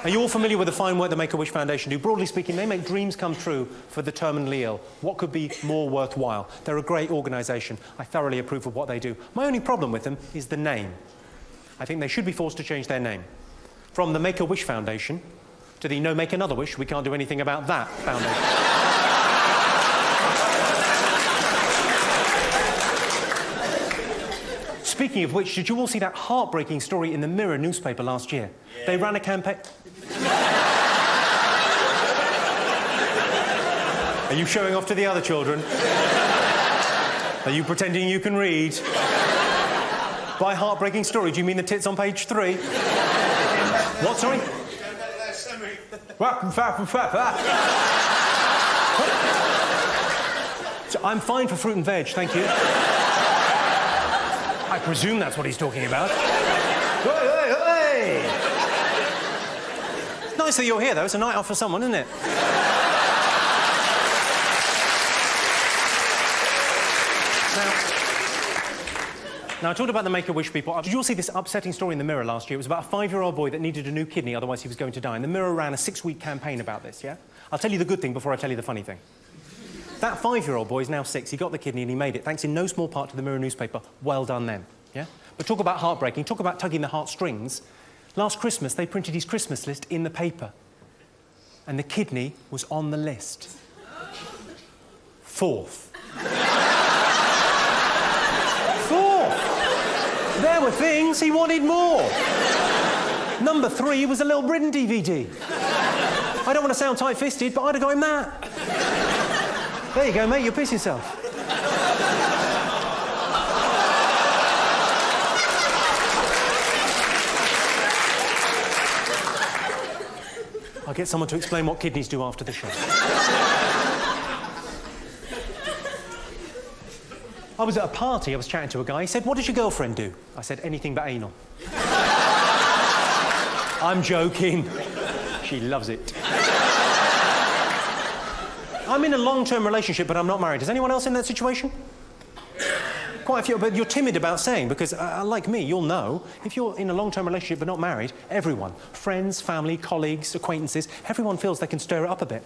Are you all familiar with the fine work the Make-A-Wish Foundation do? Broadly speaking, they make dreams come true for the terminally ill. What could be more worthwhile? They're a great organisation. I thoroughly approve of what they do. My only problem with them is the name. I think they should be forced to change their name. From the Make-A-Wish Foundation to the No Make Another Wish, we can't do anything about that foundation. Speaking of which, did you all see that heartbreaking story in the Mirror newspaper last year? Yeah. They ran a campaign... Are you showing off to the other children? Are you pretending you can read? By heartbreaking story, do you mean the tits on page 3? What, sorry? So I'm fine for fruit and veg, thank you. I presume that's what he's talking about. Hey, hey, hey! It's nice that you're here, though. It's a night off for someone, isn't it? Now, I talked about the Make-A-Wish people. Did you all see this upsetting story in the Mirror last year? It was about a 5-year-old boy that needed a new kidney, otherwise he was going to die. And the Mirror ran a 6-week campaign about this, yeah? I'll tell you the good thing before I tell you the funny thing. That 5-year-old boy is now 6. He got the kidney and he made it, thanks in no small part to the Mirror newspaper. Well done, them. Yeah? But talk about heartbreaking, talk about tugging the heartstrings. Last Christmas, they printed his Christmas list in the paper. And the kidney was on the list. 4th. 4th! There were things he wanted more. Number 3 was a Little Britain DVD. I don't want to sound tight-fisted, but I'd have got him that. There you go, mate, you'll piss yourself. I'll get someone to explain what kidneys do after the show. I was at a party, I was chatting to a guy, he said, what does your girlfriend do? I said, anything but anal. I'm joking. She loves it. I'm in a long-term relationship, but I'm not married. Is anyone else in that situation? Quite a few, but you're timid about saying, because like me, you'll know, if you're in a long-term relationship but not married, everyone, friends, family, colleagues, acquaintances, everyone feels they can stir it up a bit.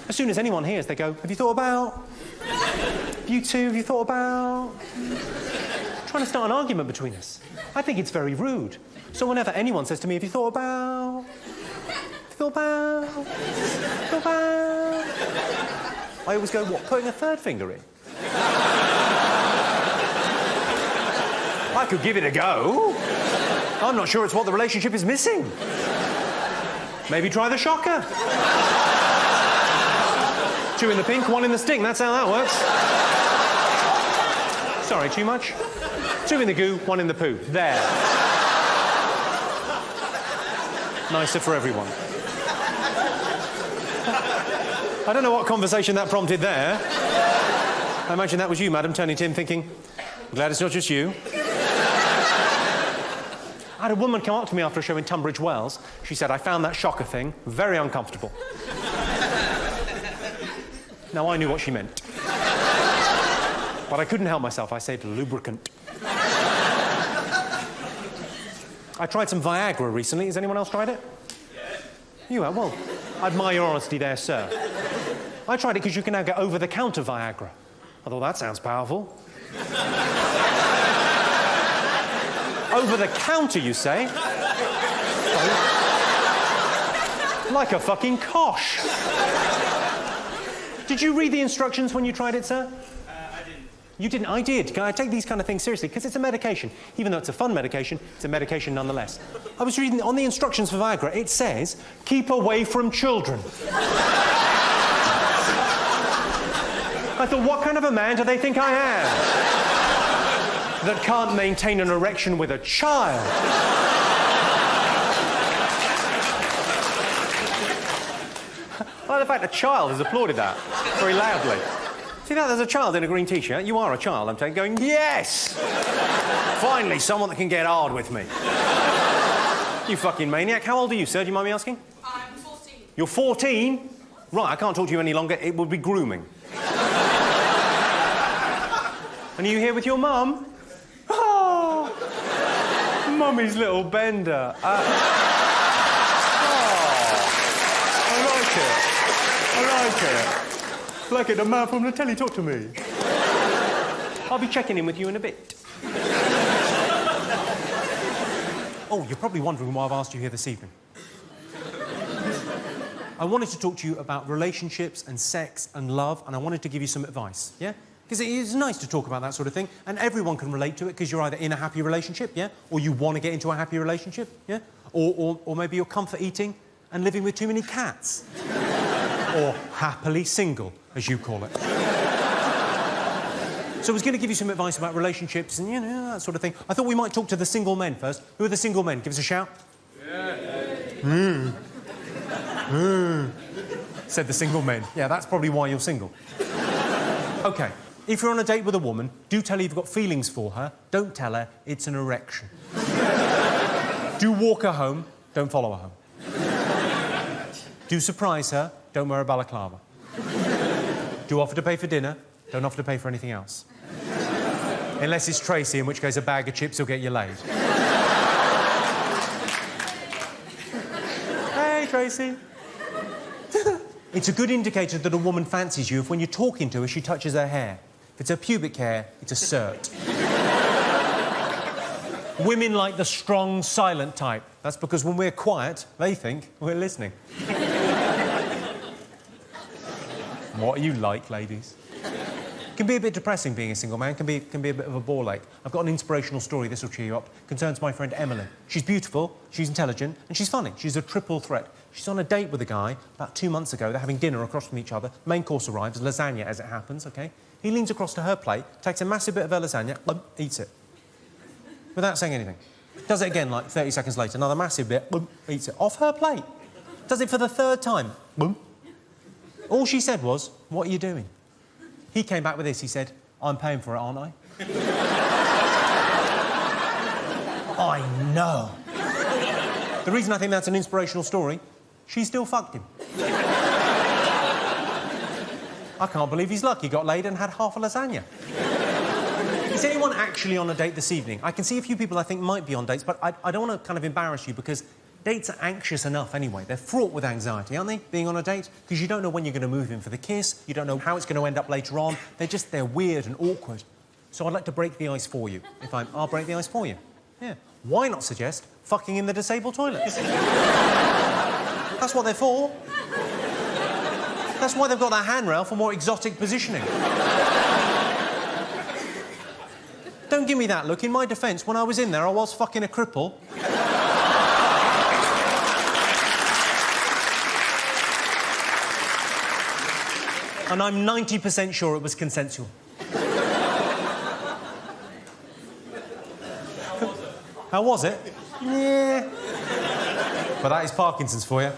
As soon as anyone hears, they go, have you thought about? You two, have you thought about? Trying to start an argument between us. I think it's very rude. So whenever anyone says to me, have you thought about? Thought about? Thought about? I always go, what, putting a third finger in? I could give it a go. I'm not sure it's what the relationship is missing. Maybe try the shocker. 2 in the pink, 1 in the stink. That's how that works. Sorry, too much? 2 in the goo, 1 in the poo. There. Nicer for everyone. I don't know what conversation that prompted there. I imagine that was you, madam, turning to him thinking, I'm glad it's not just you. I had a woman come up to me after a show in Tunbridge Wells. She said, I found that shocker thing very uncomfortable. Now, I knew what she meant. But I couldn't help myself. I said lubricant. I tried some Viagra recently. Has anyone else tried it? Yes. You have? Well, I admire your honesty there, sir. I tried it because you can now get over-the-counter Viagra. I thought, that sounds powerful. Over-the-counter, you say? Like a fucking cosh. Did you read the instructions when you tried it, sir? I didn't. You didn't? I did. I take these kind of things seriously because it's a medication. Even though it's a fun medication, it's a medication nonetheless. I was reading on the instructions for Viagra, it says, keep away from children. I thought, what kind of a man do they think I am? That can't maintain an erection with a child. Well, the fact a child has applauded that very loudly. See that? There's a child in a green T-shirt. You are a child, I'm saying, going, yes! Finally, someone that can get hard with me. You fucking maniac. How old are you, sir? Do you mind me asking? I'm 14. You're 14? Right, I can't talk to you any longer. It would be grooming. And are you here with your mum? Oh! Mummy's little bender. I like it. Like it, the man from the telly, talk to me. I'll be checking in with you in a bit. Oh, you're probably wondering why I've asked you here this evening. I wanted to talk to you about relationships and sex and love, and I wanted to give you some advice, yeah? Because it is nice to talk about that sort of thing, and everyone can relate to it because you're either in a happy relationship, yeah? Or you want to get into a happy relationship, yeah? Or maybe you're comfort eating and living with too many cats. Or happily single, as you call it. So I was going to give you some advice about relationships and, you know, that sort of thing. I thought we might talk to the single men first. Who are the single men? Give us a shout. Yeah. Said the single men. Yeah, that's probably why you're single. OK, if you're on a date with a woman, do tell her you've got feelings for her. Don't tell her it's an erection. Do walk her home. Don't follow her home. Do surprise her. Don't wear a balaclava. Do offer to pay for dinner. Don't offer to pay for anything else. Unless it's Tracy, in which case a bag of chips will get you laid. Hey, Tracy. It's a good indicator that a woman fancies you if when you're talking to her, she touches her hair. If it's her pubic hair, it's a cert. Women like the strong, silent type. That's because when we're quiet, they think we're listening. What are you like, ladies? It can be a bit depressing being a single man, can be a bit of a ball ache. I've got an inspirational story, this will cheer you up. Concerns my friend Emily. She's beautiful, she's intelligent, and she's funny. She's a triple threat. She's on a date with a guy about 2 months ago. They're having dinner across from each other. Main course arrives, lasagna as it happens, OK? He leans across to her plate, takes a massive bit of her lasagna, eats it. Without saying anything. Does it again, like 30 seconds later. Another massive bit, eats it. Off her plate. Does it for the 3rd time. All she said was, what are you doing? He came back with this. He said, I'm paying for it, aren't I? I know. The reason I think that's an inspirational story, she still fucked him. I can't believe he's lucky he got laid and had half a lasagna. Is anyone actually on a date this evening? I can see a few people I think might be on dates, but I don't want to kind of embarrass you because dates are anxious enough anyway. They're fraught with anxiety, aren't they, being on a date? Because you don't know when you're going to move in for the kiss, you don't know how it's going to end up later on. They're weird and awkward. So I'd like to break the ice for you. I'll break the ice for you. Yeah. Why not suggest fucking in the disabled toilets? That's what they're for. That's why they've got that handrail for more exotic positioning. Don't give me that look. In my defence, when I was in there, I was fucking a cripple. And I'm 90% sure it was consensual. How was it? Yeah. But that is Parkinson's for you.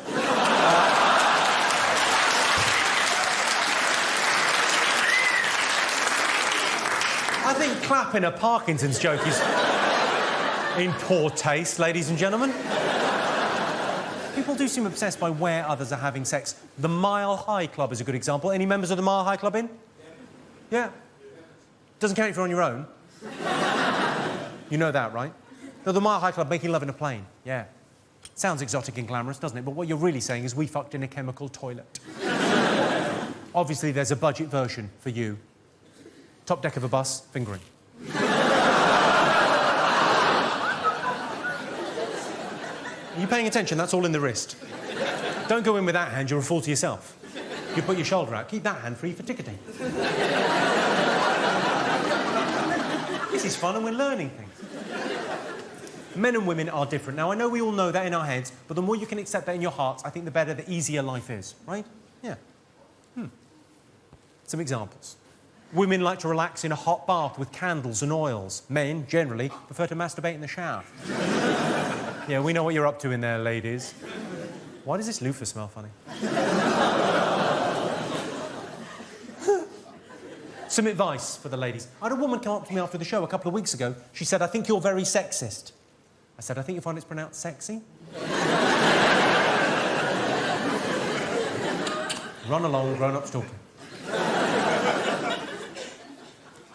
I think clapping a Parkinson's joke is in poor taste, ladies and gentlemen. People do seem obsessed by where others are having sex. The Mile High Club is a good example. Any members of the Mile High Club in? Yeah. Doesn't count if you're on your own. You know that, right? No, the Mile High Club, making love in a plane. Yeah. Sounds exotic and glamorous, doesn't it? But what you're really saying is we fucked in a chemical toilet. Obviously, there's a budget version for you. Top deck of a bus, fingering. Are you paying attention? That's all in the wrist. Don't go in with that hand, you're a fool to yourself. You put your shoulder out, keep that hand free for ticketing. This is fun and we're learning things. Men and women are different. Now, I know we all know that in our heads, but the more you can accept that in your hearts, I think the better, the easier life is, right? Yeah. Some examples. Women like to relax in a hot bath with candles and oils. Men, generally, prefer to masturbate in the shower. Yeah, we know what you're up to in there, ladies. Why does this loofah smell funny? Some advice for the ladies. I had a woman come up to me after the show a couple of weeks ago. She said, I think you're very sexist. I said, I think you find it's pronounced sexy. Run along, grown-ups talking.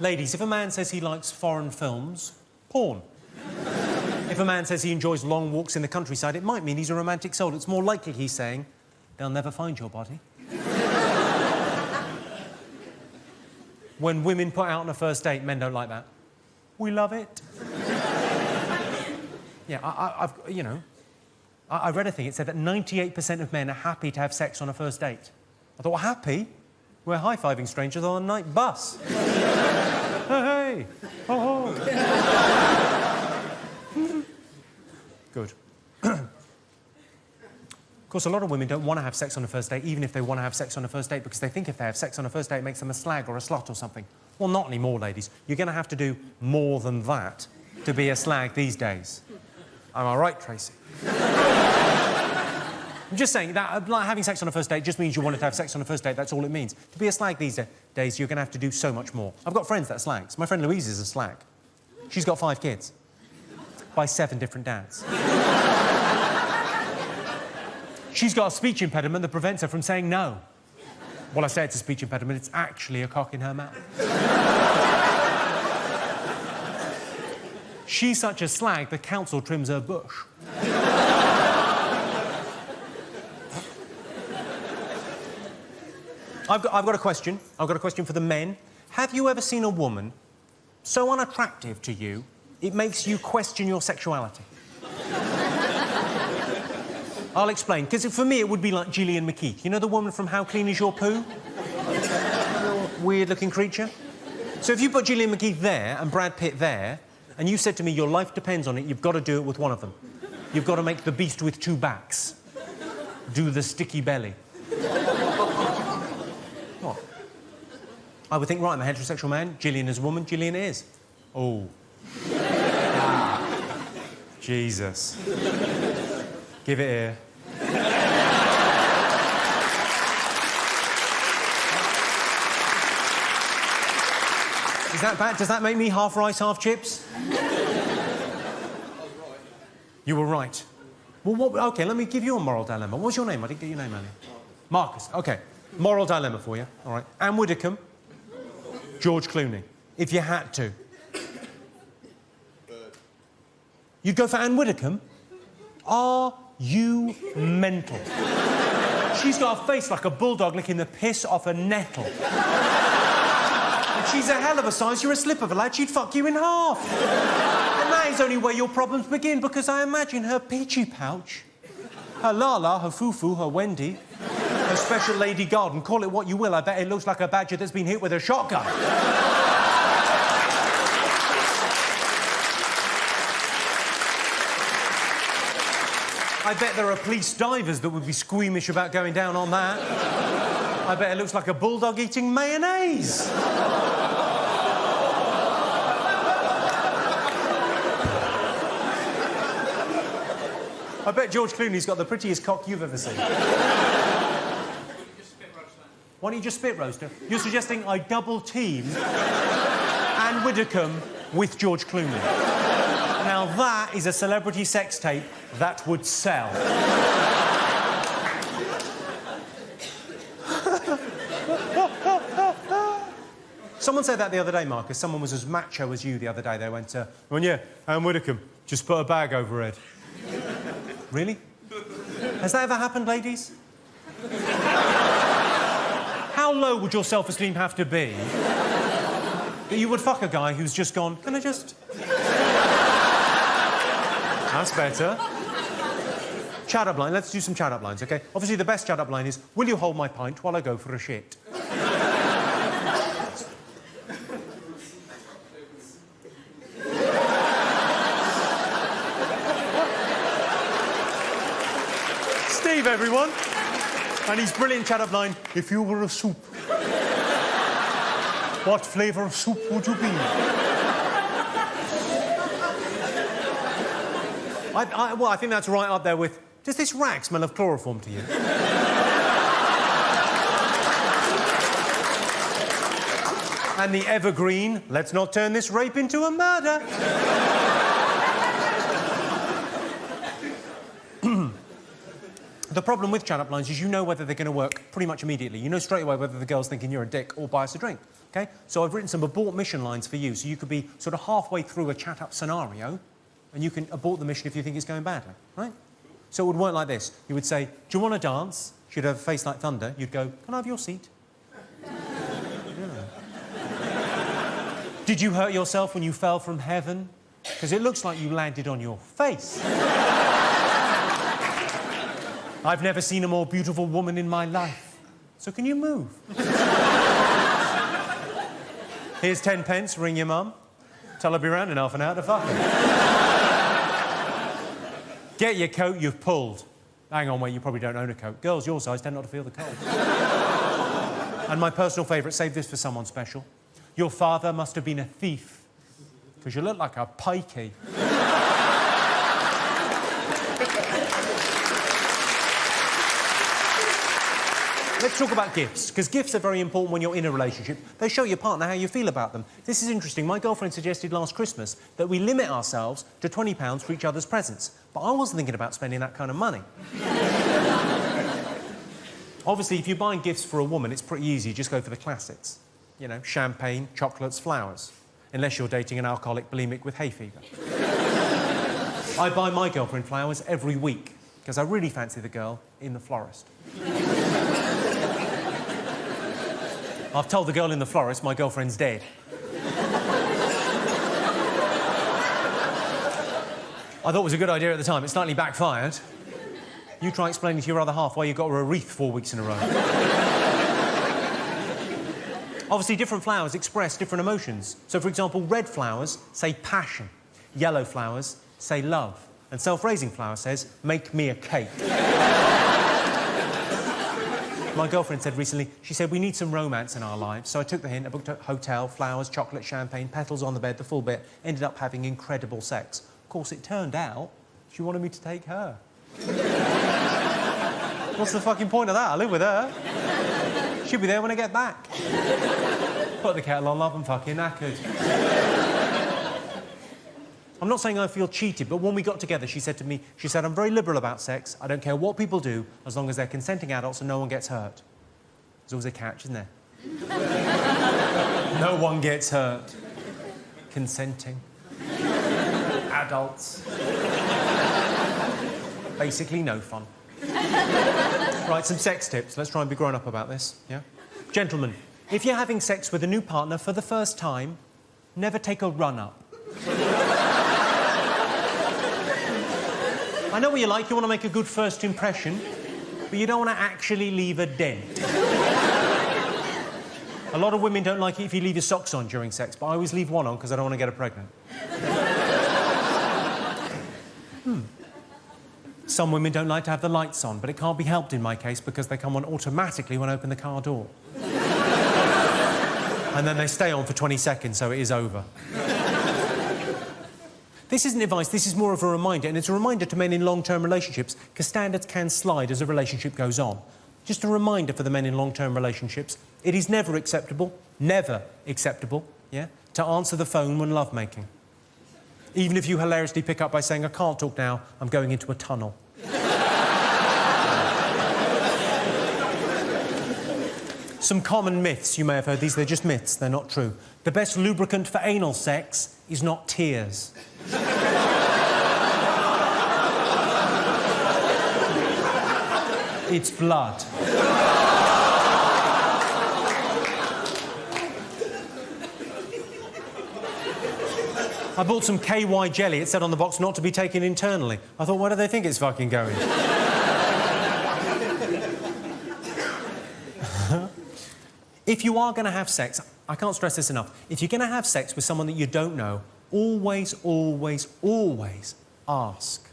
Ladies, if a man says he likes foreign films, porn. If a man says he enjoys long walks in the countryside, it might mean he's a romantic soul. It's more likely he's saying, they'll never find your body. When women put out on a first date, men don't like that. We love it. Yeah, I read a thing. It said that 98% of men are happy to have sex on a first date. I thought, well, happy? We're high-fiving strangers on a night bus. Hey! Oh, oh. Good. Of course, a lot of women don't want to have sex on a first date, even if they want to have sex on a first date, because they think if they have sex on a first date, it makes them a slag or a slut or something. Well, not anymore, ladies. You're going to have to do more than that to be a slag these days. Am I right, Tracy? I'm just saying that like, having sex on a first date just means you wanted to have sex on a first date. That's all it means. To be a slag these days, you're going to have to do so much more. I've got friends that are slags. My friend Louise is a slag. She's got 5 kids. By 7 different dads. She's got a speech impediment that prevents her from saying no. Well, I say it's a speech impediment. It's actually a cock in her mouth. She's such a slag, the council trims her bush. I've got a question. I've got a question for the men. Have you ever seen a woman so unattractive to you, it makes you question your sexuality? I'll explain. Because for me, it would be like Gillian McKeith. You know the woman from How Clean Is Your Poo? Weird-looking creature. So if you put Gillian McKeith there and Brad Pitt there, and you said to me, your life depends on it, you've got to do it with one of them. You've got to make the beast with 2 backs. Do the sticky belly. What? I would think, right, I'm a heterosexual man. Gillian is a woman. Gillian is. Oh. Jesus. Give it here. Is that bad? Does that make me half rice, half chips? You were right. Well, OK, let me give you a moral dilemma. What's your name? I didn't get your name earlier. Marcus. OK. Moral dilemma for you. All right. Anne Widdecombe. George Clooney. If you had to. You'd go for Anne Widdecombe? Are you mental? She's got a face like a bulldog licking the piss off a nettle. And she's a hell of a size. You're a slip of a lad, she'd fuck you in half. And that is only where your problems begin, because I imagine her peachy pouch, her Lala, her Fufu, her Wendy, her special lady garden, call it what you will, I bet it looks like a badger that's been hit with a shotgun. I bet there are police divers that would be squeamish about going down on that. I bet it looks like a bulldog eating mayonnaise. I bet George Clooney's got the prettiest cock you've ever seen. Why don't you just spit roast her? You're suggesting I double team Anne Widdecombe with George Clooney. Now that is a celebrity sex tape that would sell. Someone said that the other day, Marcus. Someone was as macho as you the other day. They went, well, yeah, Anne Widdecombe, just put a bag over her head. Really? Has that ever happened, ladies? How low would your self-esteem have to be that you would fuck a guy who's just gone, can I just... That's better. Chat-up line. Let's do some chat-up lines, OK? Obviously, the best chat-up line is, will you hold my pint while I go for a shit? Steve, everyone. And his brilliant chat-up line, if you were a soup, what flavour of soup would you be? Well, I think that's right up there with, does this rag smell of chloroform to you? And the evergreen, let's not turn this rape into a murder. The problem with chat-up lines is you know whether they're going to work pretty much immediately. You know straight away whether the girl's thinking you're a dick or buy us a drink, OK? So I've written some abort mission lines for you, so you could be sort of halfway through a chat-up scenario and you can abort the mission if you think it's going badly, right? So it would work like this. You would say, do you want to dance? She'd have a face like thunder. You'd go, can I have your seat? Yeah. Did you hurt yourself when you fell from heaven? Because it looks like you landed on your face. I've never seen a more beautiful woman in my life. So can you move? Here's 10 pence, ring your mum. Tell her I'll be round in half an hour to fuck her. Get your coat, you've pulled. Hang on, wait, you probably don't own a coat. Girls your size tend not to feel the cold. And my personal favourite, save this for someone special. Your father must have been a thief, because you look like a pikey. Let's talk about gifts, because gifts are very important when you're in a relationship. They show your partner how you feel about them. This is interesting. My girlfriend suggested last Christmas that we limit ourselves to £20 for each other's presents. But I wasn't thinking about spending that kind of money. Obviously, if you're buying gifts for a woman, it's pretty easy. You just go for the classics. You know, champagne, chocolates, flowers. Unless you're dating an alcoholic bulimic with hay fever. I buy my girlfriend flowers every week, because I really fancy the girl in the florist. I've told the girl in the florist my girlfriend's dead. I thought it was a good idea at the time. It slightly backfired. You try explaining to your other half why you got her a wreath 4 weeks in a row. Obviously, different flowers express different emotions. So, for example, red flowers say passion. Yellow flowers say love. And self-raising flower says, make me a cake. My girlfriend said recently, she said, we need some romance in our lives. So I took the hint, I booked a hotel, flowers, chocolate, champagne, petals on the bed, the full bit. Ended up having incredible sex. Of course, it turned out she wanted me to take her. What's the fucking point of that? I live with her. She'll be there when I get back. Put the kettle on, love, and fucking knackered. I'm not saying I feel cheated, but when we got together, she said to me, she said, I'm very liberal about sex. I don't care what people do, as long as they're consenting adults and no one gets hurt. There's always a catch, isn't there? No one gets hurt. Consenting. adults. Basically, no fun. Right, some sex tips. Let's try and be grown up about this, yeah? Gentlemen, if you're having sex with a new partner for the first time, never take a run-up. I know what you like, you want to make a good first impression, but you don't want to actually leave a dent. A lot of women don't like it if you leave your socks on during sex, but I always leave one on because I don't want to get her pregnant. Some women don't like to have the lights on, but it can't be helped in my case because they come on automatically when I open the car door. And then they stay on for 20 seconds, so it is over. This isn't advice, this is more of a reminder, and it's a reminder to men in long-term relationships, because standards can slide as a relationship goes on. Just a reminder for the men in long-term relationships, it is never acceptable, yeah, to answer the phone when lovemaking. Even if you hilariously pick up by saying, I can't talk now, I'm going into a tunnel. Some common myths, you may have heard these, they're just myths, they're not true. The best lubricant for anal sex is not tears. It's blood. I bought some KY jelly. It said on the box not to be taken internally. I thought, where do they think it's fucking going? If you are going to have sex, I can't stress this enough, if you're going to have sex with someone that you don't know, always, always, always ask.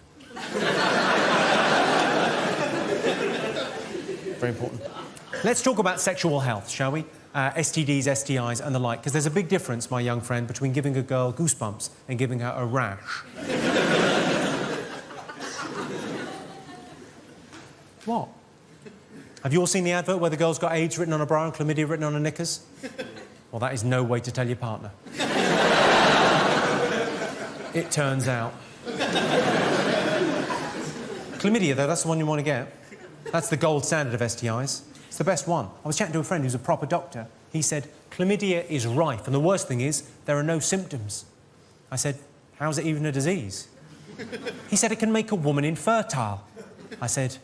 Very important. Let's talk about sexual health, shall we? STDs, STIs and the like, because there's a big difference, my young friend, between giving a girl goosebumps and giving her a rash. What? Have you all seen the advert where the girl's got AIDS written on a bra and chlamydia written on her knickers? Well, that is no way to tell your partner. It turns out. Chlamydia, though, that's the one you want to get. That's the gold standard of STIs. It's the best one. I was chatting to a friend who's a proper doctor. He said, chlamydia is rife, and the worst thing is, there are no symptoms. I said, how's it even a disease? He said, it can make a woman infertile. I said,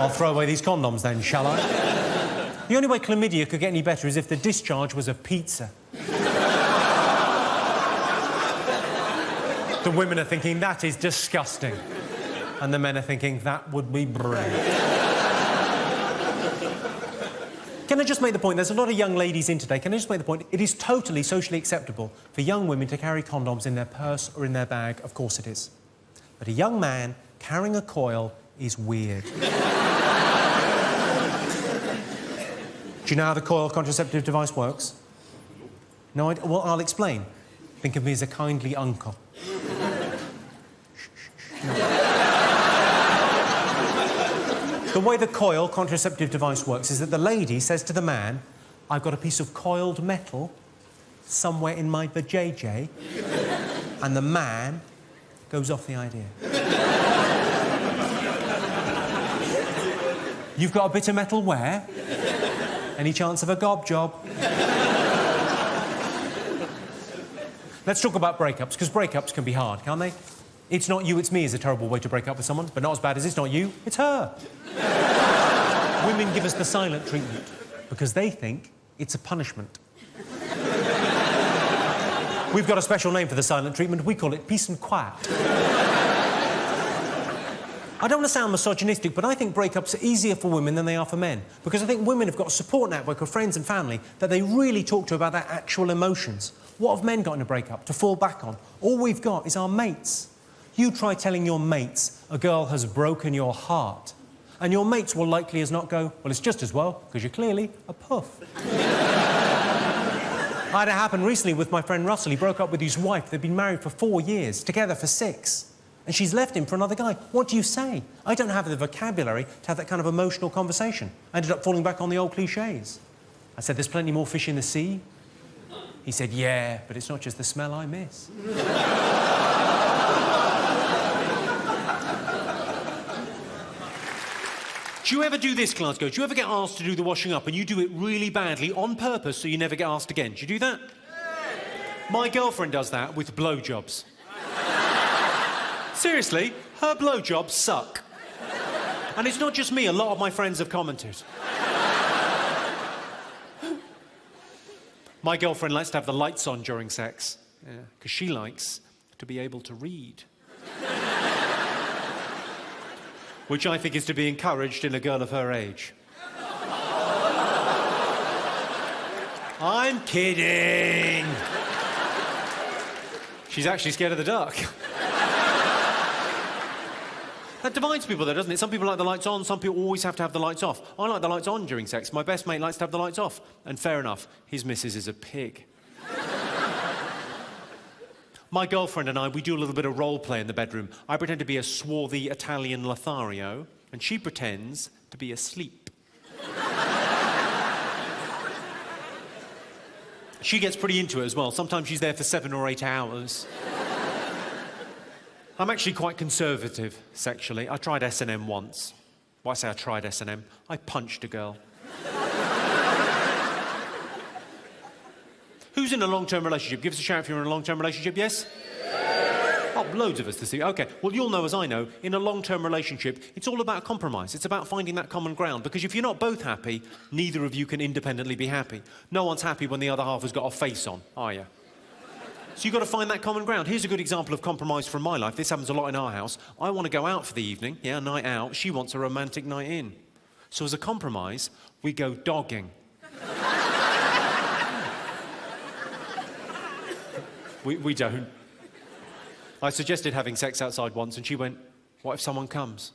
I'll throw away these condoms then, shall I? The only way chlamydia could get any better is if the discharge was a pizza. The women are thinking, that is disgusting. And the men are thinking, that would be brilliant. Can I just make the point, there's a lot of young ladies in today, can I just make the point, it is totally socially acceptable for young women to carry condoms in their purse or in their bag, of course it is. But a young man carrying a coil is weird. Do you know how the coil contraceptive device works? No idea? Well, I'll explain. Think of me as a kindly uncle. The way the coil contraceptive device works is that the lady says to the man, I've got a piece of coiled metal somewhere in my vajayjay, and the man goes off the idea. You've got a bit of metal where? Any chance of a gob job? Let's talk about breakups, because breakups can be hard, can't they? It's not you, it's me is a terrible way to break up with someone, but not as bad as it's not you, it's her. Women give us the silent treatment because they think it's a punishment. We've got a special name for the silent treatment. We call it peace and quiet. I don't want to sound misogynistic, but I think breakups are easier for women than they are for men, because I think women have got a support network of friends and family that they really talk to about their actual emotions. What have men got in a breakup to fall back on? All we've got is our mates. You try telling your mates a girl has broken your heart, and your mates will likely as not go, well, it's just as well, because you're clearly a puff. I had it happen recently with my friend Russell. He broke up with his wife. They'd been married for 4 years, together for 6. And she's left him for another guy. What do you say? I don't have the vocabulary to have that kind of emotional conversation. I ended up falling back on the old cliches. I said, there's plenty more fish in the sea. He said, yeah, but it's not just the smell I miss. Do you ever do this, Glasgow? Do you ever get asked to do the washing up and you do it really badly on purpose so you never get asked again? Do you do that? My girlfriend does that with blowjobs. Seriously, her blowjobs suck. And it's not just me, a lot of my friends have commented. My girlfriend likes to have the lights on during sex, because she likes to be able to read. Which I think is to be encouraged in a girl of her age. I'm kidding. She's actually scared of the dark. That divides people, though, doesn't it? Some people like the lights on, some people always have to have the lights off. I like the lights on during sex. My best mate likes to have the lights off. And fair enough, his missus is a pig. My girlfriend and I, we do a little bit of role play in the bedroom. I pretend to be a swarthy Italian Lothario, and she pretends to be asleep. She gets pretty into it as well. Sometimes she's there for 7 or 8 hours. I'm actually quite conservative, sexually. I tried S&M once. Well, I say I tried S&M. I punched a girl. Who's in a long-term relationship? Give us a shout if you're in a long-term relationship, yes? Oh, loads of us this year. OK, well, you'll know, as I know, in a long-term relationship, it's all about compromise. It's about finding that common ground, because if you're not both happy, neither of you can independently be happy. No one's happy when the other half has got a face on, are you? So you've got to find that common ground. Here's a good example of compromise from my life. This happens a lot in our house. I want to go out for the evening, a night out. She wants a romantic night in. So as a compromise, we go dogging. We don't. I suggested having sex outside once, and she went, "What if someone comes?"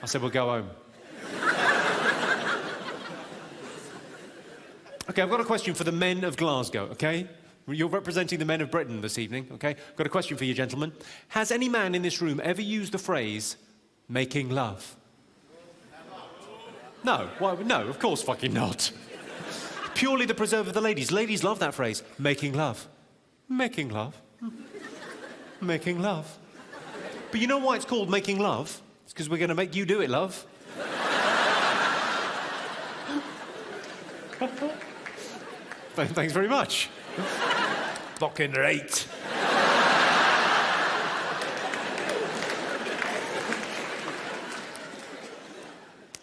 I said, "We'll go home." OK, I've got a question for the men of Glasgow, OK? You're representing the men of Britain this evening, OK? I've got a question for you, gentlemen. Has any man in this room ever used the phrase, making love? No. Why? No, of course fucking not. Purely the preserve of the ladies. Ladies love that phrase, making love. Making love. Making love. But you know why it's called making love? It's because we're going to make you do it, love. Thanks very much. Fucking right.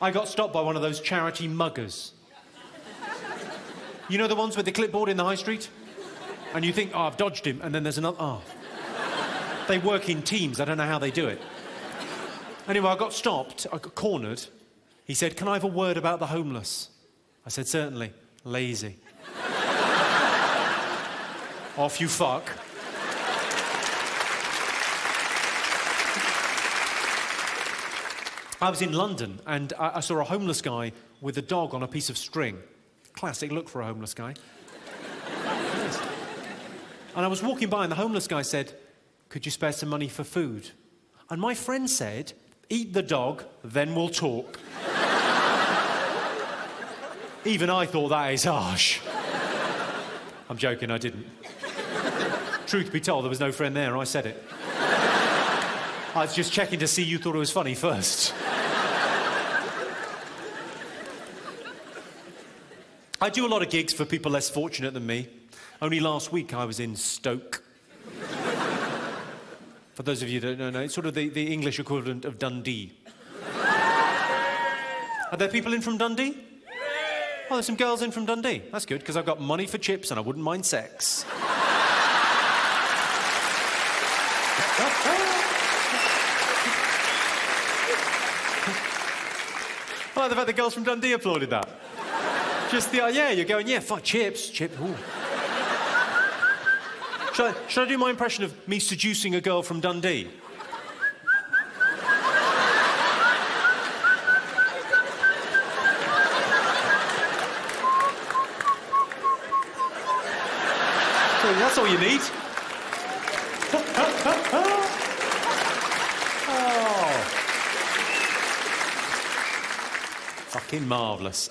I got stopped by one of those charity muggers. You know the ones with the clipboard in the high street? And you think, oh, I've dodged him, and then there's another, oh. They work in teams, I don't know how they do it. Anyway, I got stopped, I got cornered. He said, "Can I have a word about the homeless?" I said, "Certainly." Lazy. Off you fuck. I was in London, and I saw a homeless guy with a dog on a piece of string. Classic look for a homeless guy. Yes. And I was walking by, and the homeless guy said, "Could you spare some money for food?" And my friend said, "Eat the dog, then we'll talk." Even I thought that is harsh. I'm joking, I didn't. Truth be told, there was no friend there, I said it. I was just checking to see you thought it was funny first. I do a lot of gigs for people less fortunate than me. Only last week I was in Stoke. For those of you that don't know, it's sort of the English equivalent of Dundee. Are there people in from Dundee? Oh, there's some girls in from Dundee. That's good, because I've got money for chips and I wouldn't mind sex. I like the fact the girls from Dundee applauded that. Just the, yeah, you're going, yeah, fuck chips. Ooh. Should I do my impression of me seducing a girl from Dundee? So that's all you need. Oh. Fucking marvellous.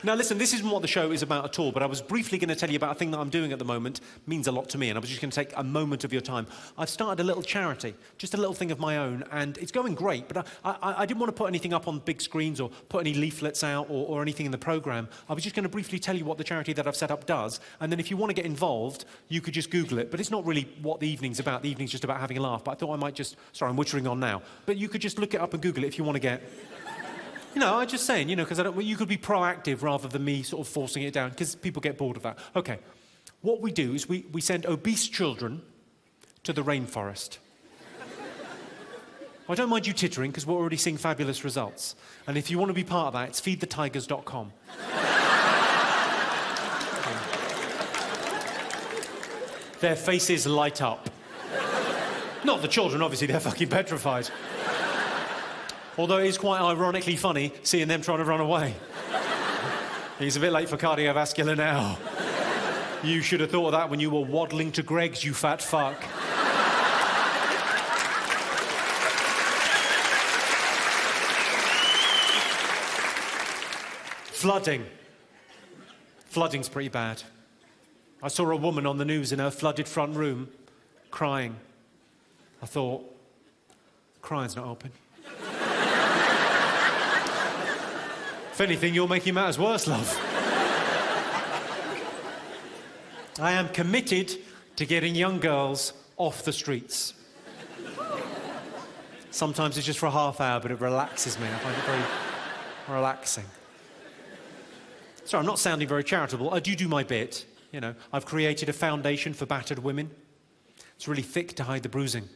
Now, listen, this isn't what the show is about at all, but I was briefly going to tell you about a thing that I'm doing at the moment. Means a lot to me, and I was just going to take a moment of your time. I've started a little charity, just a little thing of my own, and it's going great, but I didn't want to put anything up on big screens or put any leaflets out or anything in the programme. I was just going to briefly tell you what the charity that I've set up does, and then if you want to get involved, you could just Google it. But it's not really what the evening's about. The evening's just about having a laugh, but I thought I might just... Sorry, I'm wittering on now. But you could just look it up and Google it if you want to get... You know, I'm just saying, you know, because you could be proactive rather than me sort of forcing it down, because people get bored of that. OK, what we do is we send obese children to the rainforest. I don't mind you tittering, because we're already seeing fabulous results. And if you want to be part of that, it's feedthetigers.com. Their faces light up. Not the children, obviously, they're fucking petrified. Although it is quite ironically funny seeing them trying to run away. He's a bit late for cardiovascular now. You should have thought of that when you were waddling to Greg's, you fat fuck. Flooding. Flooding's pretty bad. I saw a woman on the news in her flooded front room crying. I thought, crying's not open. If anything, you're making matters worse, love. I am committed to getting young girls off the streets. Sometimes it's just for a half hour, but it relaxes me. I find it very relaxing. So I'm not sounding very charitable. I do my bit. You know, I've created a foundation for battered women. It's really thick to hide the bruising.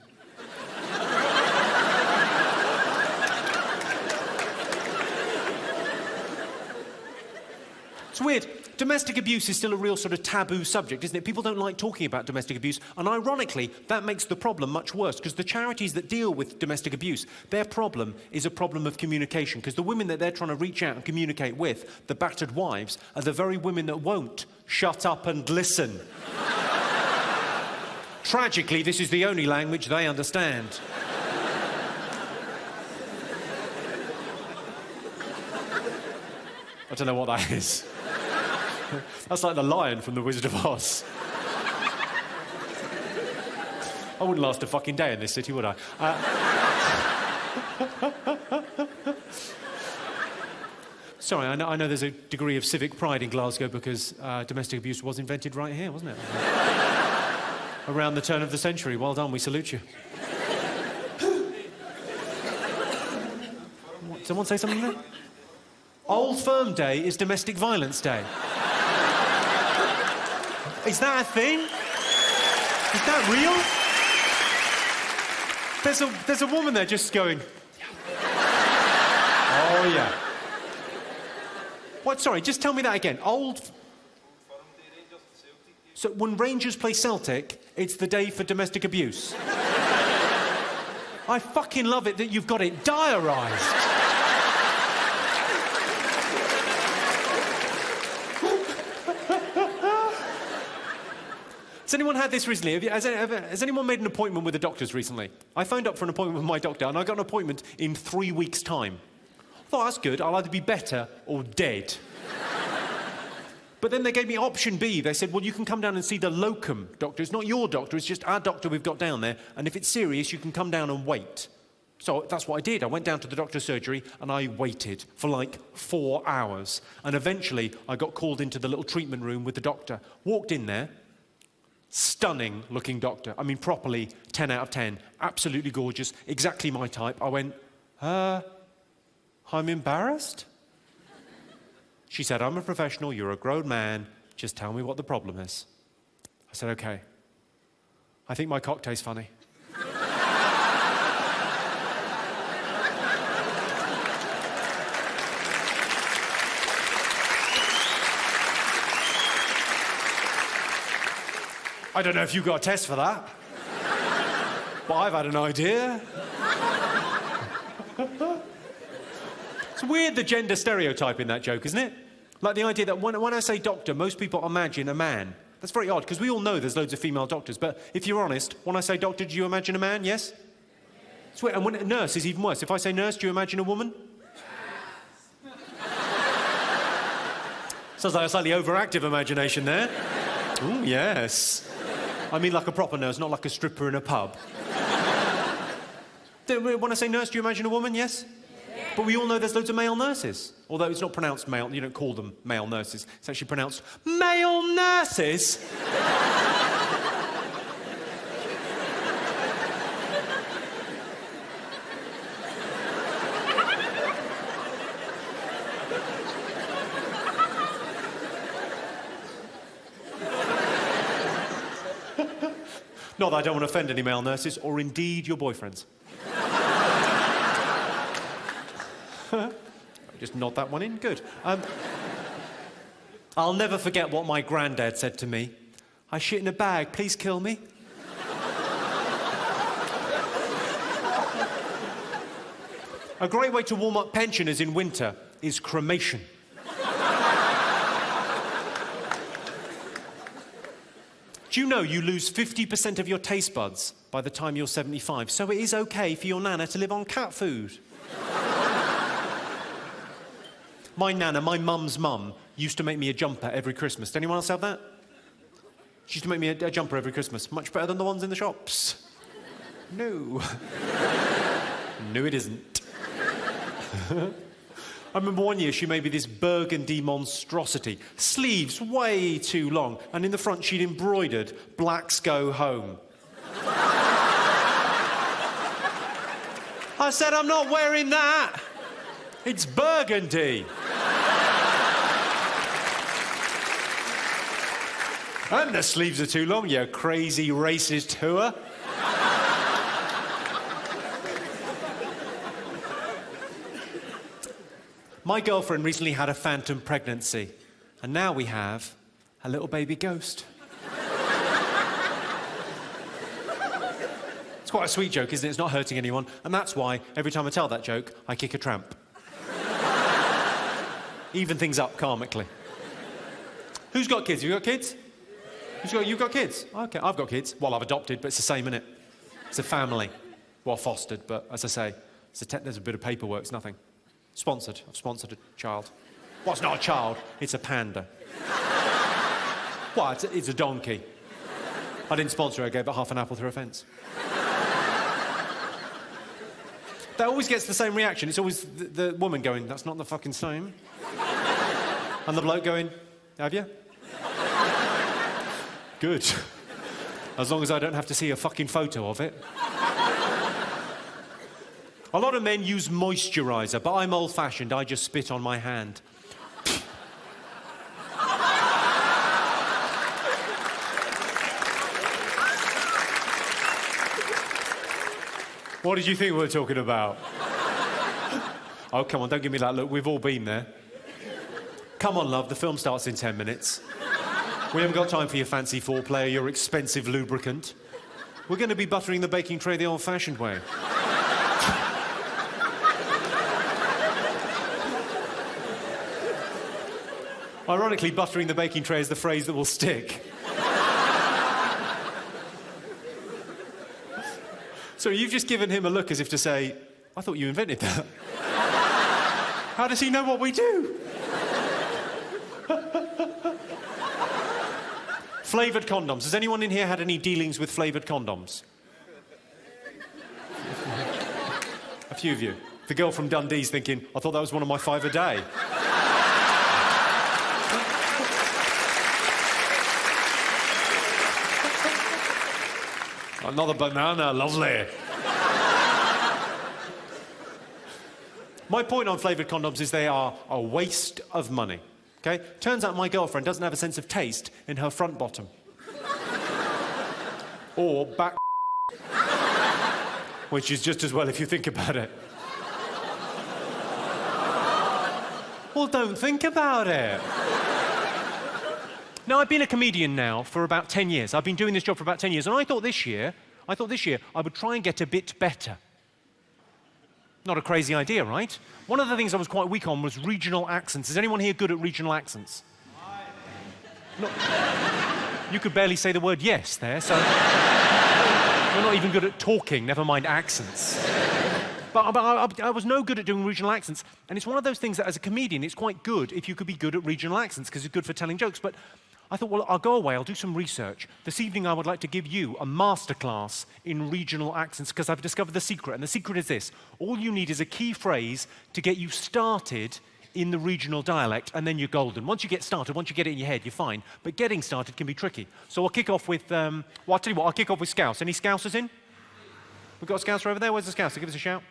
It's weird. Domestic abuse is still a real sort of taboo subject, isn't it? People don't like talking about domestic abuse, and ironically, that makes the problem much worse, because the charities that deal with domestic abuse, their problem is a problem of communication, because the women that they're trying to reach out and communicate with, the battered wives, are the very women that won't shut up and listen. Tragically, this is the only language they understand. I don't know what that is. That's like the lion from The Wizard of Oz. I wouldn't last a fucking day in this city, would I? Sorry, I know there's a degree of civic pride in Glasgow because domestic abuse was invented right here, wasn't it? Around the turn of the century. Well done, we salute you. What, someone say something there? Old Firm Day is Domestic Violence Day. Is that a thing? Is that real? There's a woman there just going... Oh, yeah. What, sorry, just tell me that again. So when Rangers play Celtic, it's the day for domestic abuse. I fucking love it that you've got it diarised. Has anyone had this recently? Has anyone made an appointment with the doctors recently? I phoned up for an appointment with my doctor and I got an appointment in 3 weeks' time. I thought, that's good, I'll either be better or dead. But then they gave me option B. They said, well, you can come down and see the locum doctor. It's not your doctor, it's just our doctor we've got down there. And if it's serious, you can come down and wait. So that's what I did. I went down to the doctor's surgery and I waited for like 4 hours. And eventually I got called into the little treatment room with the doctor. Walked in there. Stunning looking doctor. I mean, properly 10 out of 10. Absolutely gorgeous. Exactly my type. I went, I'm embarrassed. She said, I'm a professional, you're a grown man, just tell me what the problem is. I said, okay. I think my cock tastes funny. I don't know if you've got a test for that, but I've had an idea. It's weird, the gender stereotype in that joke, isn't it? Like the idea that when I say doctor, most people imagine a man. That's very odd, because we all know there's loads of female doctors, but if you're honest, when I say doctor, do you imagine a man? Yes? It's weird. And when nurse is even worse. If I say nurse, do you imagine a woman? Sounds like a slightly overactive imagination there. Ooh, yes. I mean like a proper nurse, not like a stripper in a pub. When I say nurse, do you imagine a woman? Yes? But we all know there's loads of male nurses. Although it's not pronounced male, you don't call them male nurses. It's actually pronounced male nurses. Not that I don't want to offend any male nurses, or indeed your boyfriends. Just nod that one in, good. I'll never forget what my granddad said to me. I shit in a bag, please kill me. A great way to warm up pensioners in winter is cremation. Do you know you lose 50% of your taste buds by the time you're 75, so it is okay for your nana to live on cat food? My nana, my mum's mum, used to make me a jumper every Christmas. Did anyone else have that? She used to make me a jumper every Christmas. Much better than the ones in the shops. No. No, it isn't. I remember one year she made me this burgundy monstrosity. Sleeves way too long, and in the front she'd embroidered, "Blacks go home." I said, I'm not wearing that. It's burgundy. And the sleeves are too long, you crazy racist hooer. My girlfriend recently had a phantom pregnancy, and now we have a little baby ghost. It's quite a sweet joke, isn't it? It's not hurting anyone, and that's why every time I tell that joke, I kick a tramp. Even things up karmically. Who's got kids? You got kids? You've got kids? Okay, I've got kids. Well, I've adopted, but it's the same, innit? It's a family. Well, fostered, but as I say, there's a bit of paperwork, it's nothing. Sponsored. I've sponsored a child. Well, it's not a child, it's a panda. Well, it's a donkey. I didn't sponsor her, I gave it half an apple through a fence. That always gets the same reaction. It's always the woman going, that's not the fucking same. And the bloke going, have you? Good. As long as I don't have to see a fucking photo of it. A lot of men use moisturiser, but I'm old-fashioned. I just spit on my hand. What did you think we were talking about? Oh, come on, don't give me that look. We've all been there. Come on, love, the film starts in 10 minutes. We haven't got time for your fancy foreplay or your expensive lubricant. We're going to be buttering the baking tray the old-fashioned way. Ironically, buttering the baking tray is the phrase that will stick. So you've just given him a look as if to say, I thought you invented that. How does he know what we do? Flavoured condoms. Has anyone in here had any dealings with flavoured condoms? A few of you. The girl from Dundee's thinking, I thought that was one of my 5 a day. Another banana, lovely. My point on flavoured condoms is they are a waste of money, okay? Turns out my girlfriend doesn't have a sense of taste in her front bottom. Or back which is just as well if you think about it. Well, don't think about it. Now, I've been a comedian now for about 10 years. I've been doing this job for about 10 years, and I thought this year I would try and get a bit better. Not a crazy idea, right? One of the things I was quite weak on was regional accents. Is anyone here good at regional accents? No. You could barely say the word yes there, so... You're not even good at talking, never mind accents. But I was no good at doing regional accents. And it's one of those things that as a comedian, it's quite good if you could be good at regional accents because it's good for telling jokes. But I thought, well, I'll go away, I'll do some research. This evening I would like to give you a masterclass in regional accents because I've discovered the secret. And the secret is this. All you need is a key phrase to get you started in the regional dialect, and then you're golden. Once you get started, once you get it in your head, you're fine. But getting started can be tricky. So I'll kick off with, well, I'll tell you what, I'll kick off with Scouse. Any Scousers in? We've got a Scouser over there. Where's the Scouser? Give us a shout.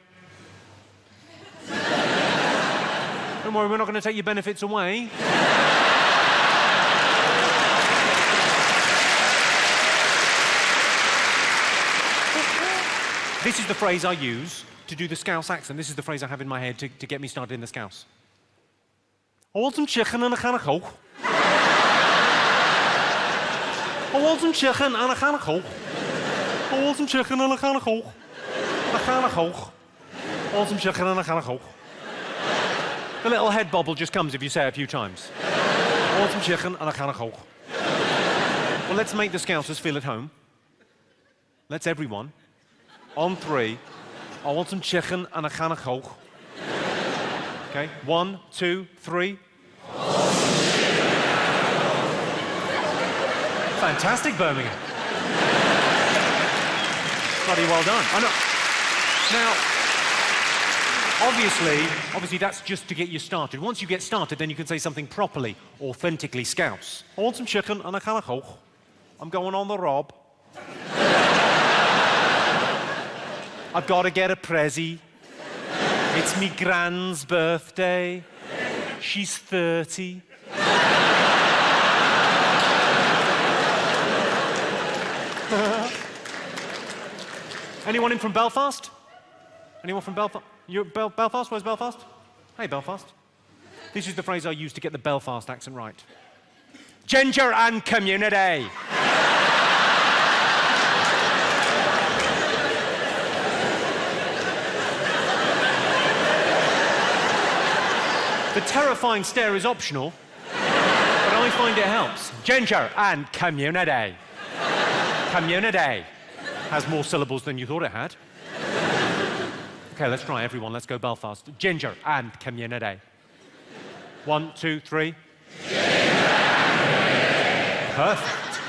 Don't worry, we're not going to take your benefits away. This is the phrase I use to do the Scouse accent. This is the phrase I have in my head to get me started in the Scouse. I want some chicken and a can of Coke. I want some chicken and a can of Coke. I want some chicken and a can of Coke. A can of Coke. I want some chicken and a can of Coke. The little head bobble just comes if you say it a few times. I want some chicken and a can of Coke. Well, let's make the Scousers feel at home. Let's everyone. On 3, I want some chicken and a can of Coke. Okay, 1, 2, 3. Fantastic, Birmingham. Bloody well done. I know. Now, obviously, that's just to get you started. Once you get started, then you can say something properly, authentically Scouse. I want some chicken and a can of Coke. I'm going on the rob. I've got to get a prezi. It's me gran's birthday. She's 30. Anyone in from Belfast? Anyone from Belfast? You're Belfast? Where's Belfast? Hey, Belfast. This is the phrase I use to get the Belfast accent right. Ginger and community. The terrifying stare is optional, but I find it helps. Ginger and community. Community has more syllables than you thought it had. Okay, let's try everyone. Let's go Belfast. Ginger and community. 1, 2, 3. Perfect.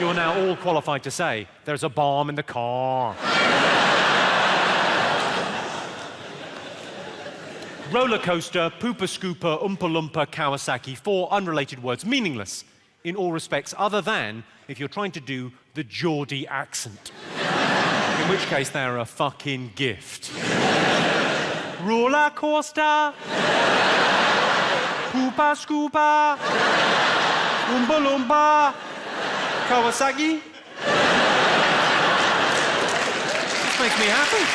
You're now all qualified to say, there's a bomb in the car. Roller coaster, pooper scooper, oompa loompa, Kawasaki, 4 unrelated words, meaningless in all respects, other than if you're trying to do the Geordie accent. In which case, they're a fucking gift. Roller coaster, pooper scooper, oompa loompa, Kawasaki. This makes me happy.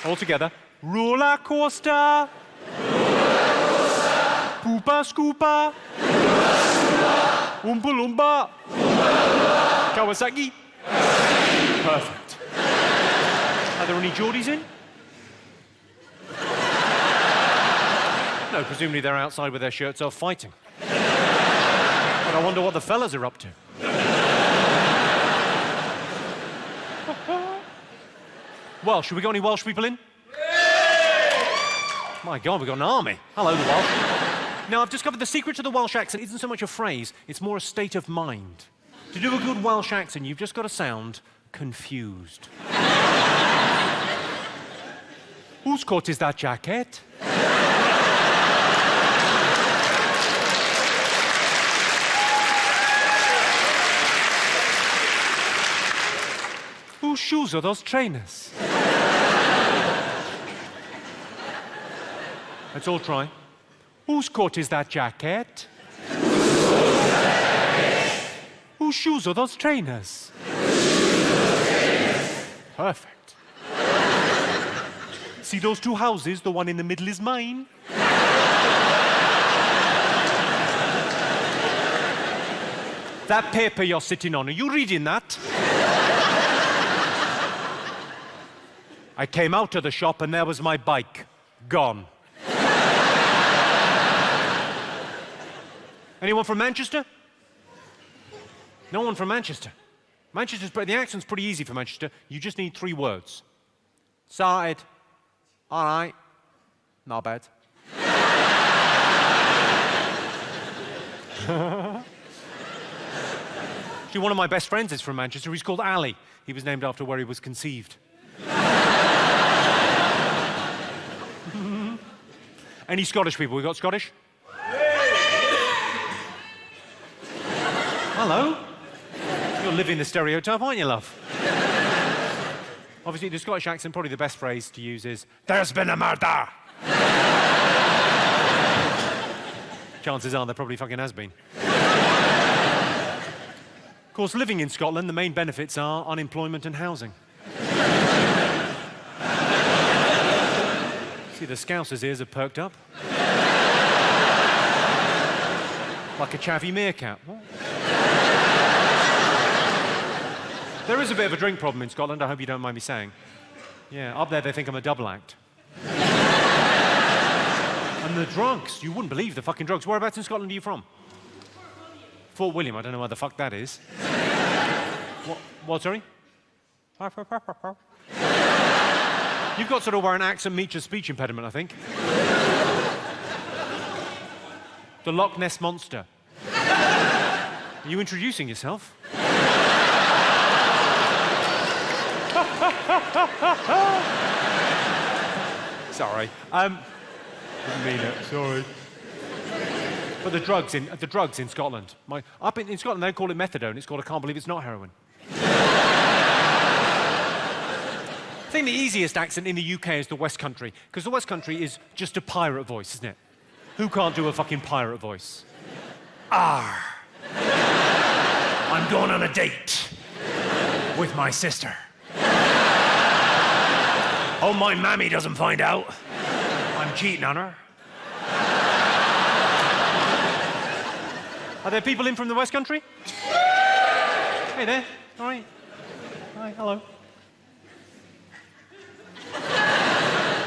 All together. Roller coaster. Poopa scoopa. Oompa loompa. Kawasaki. Perfect. Are there any Geordies in? No, presumably they're outside with their shirts off fighting. But I wonder what the fellas are up to. Welsh, have we got any Welsh people in? My God, we've got an army. Hello, the Welsh. Now, I've discovered the secret to the Welsh accent isn't so much a phrase, it's more a state of mind. To do a good Welsh accent, you've just got to sound confused. Whose coat is that jacket? Whose shoes are those trainers? Let's all try. Whose coat is that jacket? Whose shoes are those trainers? Perfect. See those 2 houses? The one in the middle is mine. That paper you're sitting on, are you reading that? I came out of the shop and there was my bike. Gone. Anyone from Manchester? No one from Manchester. The accent's pretty easy for Manchester. You just need 3 words. Started. All right. Not bad. Actually, one of my best friends is from Manchester. He's called Ali. He was named after where he was conceived. Any Scottish people? We got Scottish? Hello. You're living the stereotype, aren't you, love? Obviously, the Scottish accent, probably the best phrase to use is, "There's been a murder!" Chances are there probably fucking has been. Of course, living in Scotland, the main benefits are unemployment and housing. See, the Scousers' ears have perked up. Like a chavvy meerkat. What? There is a bit of a drink problem in Scotland, I hope you don't mind me saying. Yeah, up there they think I'm a double act. And the drugs, you wouldn't believe the fucking drugs. Whereabouts in Scotland are you from? Fort William, I don't know where the fuck that is. What, sorry? You've got sort of where an accent meets a speech impediment, I think. The Loch Ness Monster. Are you introducing yourself? Sorry. Didn't mean it, sorry. But the drugs in Scotland. Up in Scotland, they call it methadone. It's called I can't believe it's not heroin. I think the easiest accent in the UK is the West Country, because the West Country is just a pirate voice, isn't it? Who can't do a fucking pirate voice? Arr! I'm going on a date with my sister. Oh, my mammy doesn't find out. I'm cheating on her. Are there people in from the West Country? Hey there. All right. Hi, hello.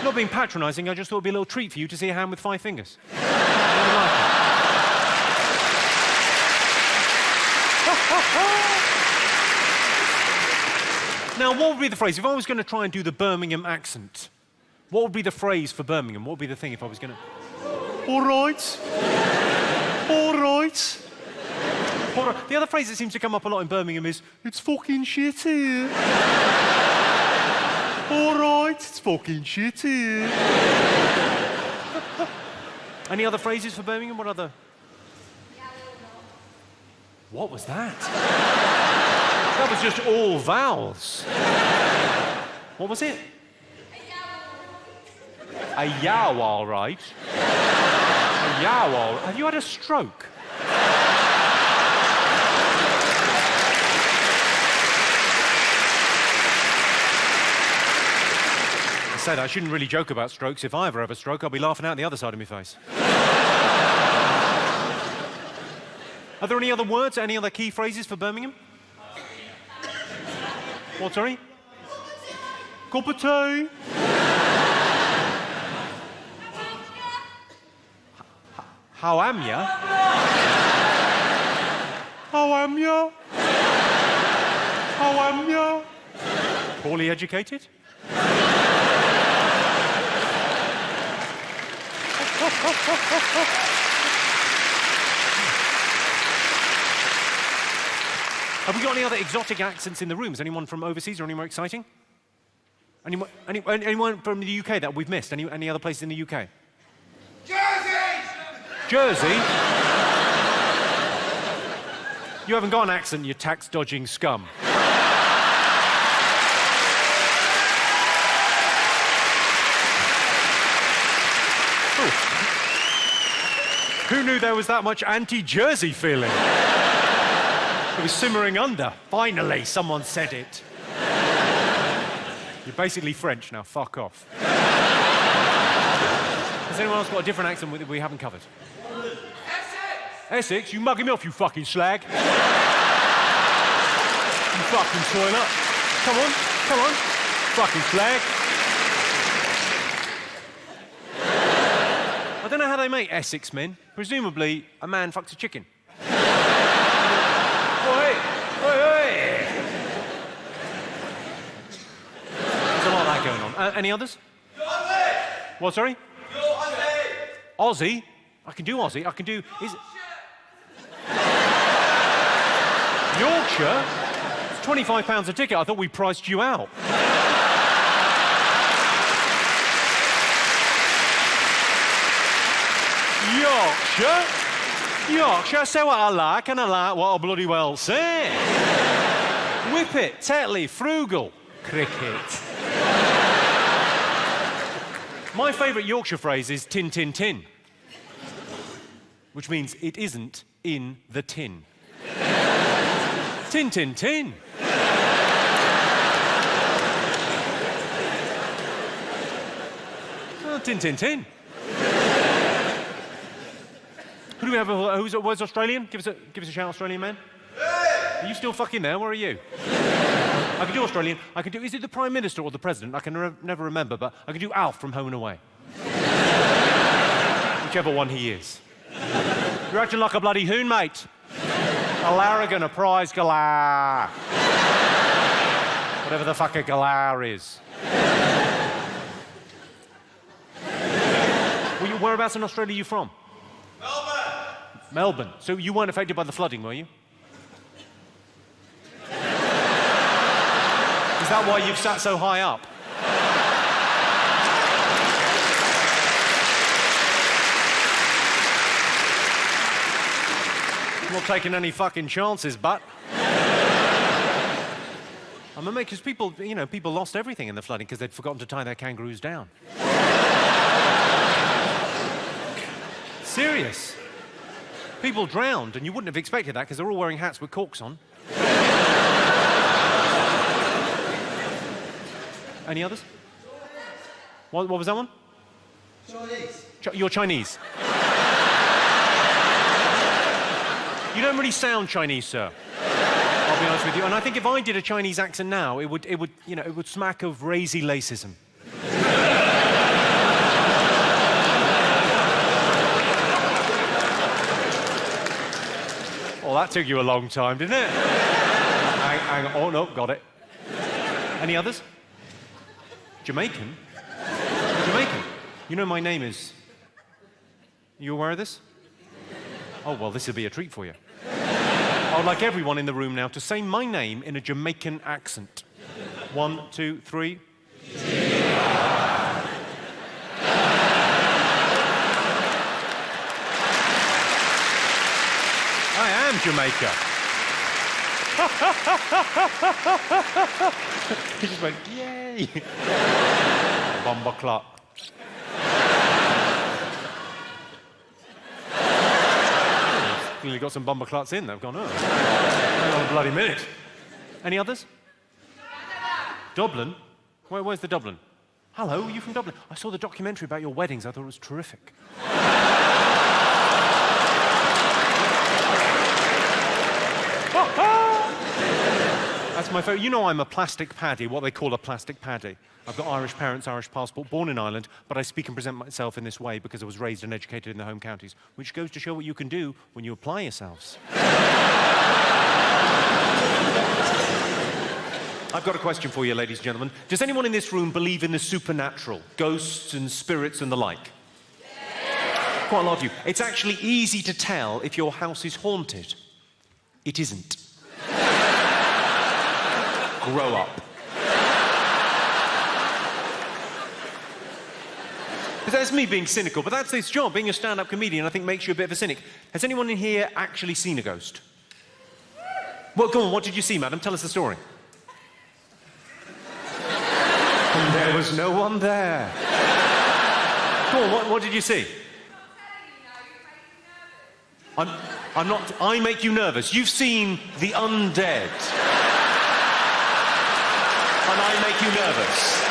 Not being patronising, I just thought it'd be a little treat for you to see a hand with 5 fingers. Now, what would be the phrase? If I was going to try and do the Birmingham accent, what would be the phrase for Birmingham? What would be the thing if I was going to... All right. All right. All right. The other phrase that seems to come up a lot in Birmingham is, it's fucking shit here. All right, it's fucking shit here. Any other phrases for Birmingham? What other? What was that? That was just all vowels. What was it? A yow, all right. A yow, all right. Have you had a stroke? I say that I shouldn't really joke about strokes. If I ever have a stroke, I'll be laughing out the other side of my face. Are there any other words, any other key phrases for Birmingham? What, sorry? Cup of tea. How am ya? How am ya? How am ya? Poorly educated? Have we got any other exotic accents in the room? Is anyone from overseas or anywhere exciting? Anyone from the UK that we've missed? Any other places in the UK? Jersey! Jersey? You haven't got an accent, you tax-dodging scum. Who knew there was that much anti-Jersey feeling? It was simmering under. Finally, someone said it. You're basically French now, fuck off. Has anyone else got a different accent that we haven't covered? Essex? You mugging me off, you fucking slag. You fucking toilet. Come on, come on. Fucking slag. I don't know how they make Essex men. Presumably, a man fucks a chicken. Oi, oi, oi. Any others? What, sorry? Aussie? I can do Aussie. I can do... Yorkshire? It's £25 a ticket. I thought we priced you out. Yorkshire, say what I like, and I like what I bloody well say. Whippet, Tetley, frugal, cricket. My favourite Yorkshire phrase is tin, tin, tin, which means it isn't in the tin. Tin, tin, tin. Oh, tin, tin, tin. Who do we have? Where's Australian? Give us a shout, Australian man. Are you still fucking there? Where are you? I can do Australian. I can do... Is it the Prime Minister or the President? I can never remember, but I can do Alf from Home and Away. Whichever one he is. You're acting like a bloody hoon, mate. A larrigan, a prize galah. Whatever the fuck a galah is. Whereabouts in Australia are you from? Melbourne. So you weren't affected by the flooding, were you? Is that why you've sat so high up? I'm not taking any fucking chances, but... I'm amazed because people, people lost everything in the flooding because they'd forgotten to tie their kangaroos down. Serious. People drowned, and you wouldn't have expected that because they're all wearing hats with corks on. Any others? What was that one? Chinese. You're Chinese. You don't really sound Chinese, sir. I'll be honest with you. And I think if I did a Chinese accent now, it would smack of racy lacism. Well, that took you a long time, didn't it? Hang on. Oh, no, got it. Any others? Jamaican? Jamaican? You know my name is... You aware of this? Oh, well, this will be a treat for you. I would like everyone in the room now to say my name in a Jamaican accent. 1, 2, 3. I am Jamaica. He just went, yay. Bomber clock. Clearly got some bomber clots in. They've gone, oh, hang on a bloody minute. Any others? Dublin? Where's the Dublin? Hello, are you from Dublin? I saw the documentary about your weddings. I thought it was terrific. That's my favourite. You know I'm a plastic paddy, what they call a plastic paddy. I've got Irish parents, Irish passport, born in Ireland, but I speak and present myself in this way because I was raised and educated in the home counties, which goes to show what you can do when you apply yourselves. I've got a question for you, ladies and gentlemen. Does anyone in this room believe in the supernatural, ghosts and spirits and the like? Yeah. Quite a lot of you. It's actually easy to tell if your house is haunted. It isn't. Grow up. But that's me being cynical, but that's this job. Being a stand-up comedian, I think, makes you a bit of a cynic. Has anyone in here actually seen a ghost? Well, go on, what did you see, madam? Tell us the story. And there was no one there. Go on, what did you see? I'm not... I make you nervous. You've seen the undead. And I make you nervous.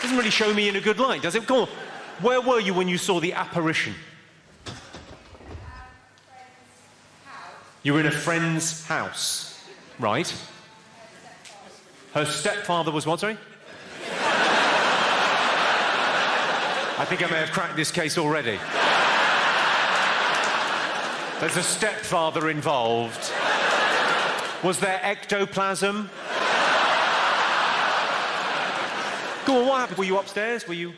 Doesn't really show me in a good light, does it? Come on. Where were you when you saw the apparition? You were in a friend's house. Right. Her stepfather was what, sorry? I think I may have cracked this case already. There's a stepfather involved. Was there ectoplasm? Go on, what happened? Were you upstairs? Were you...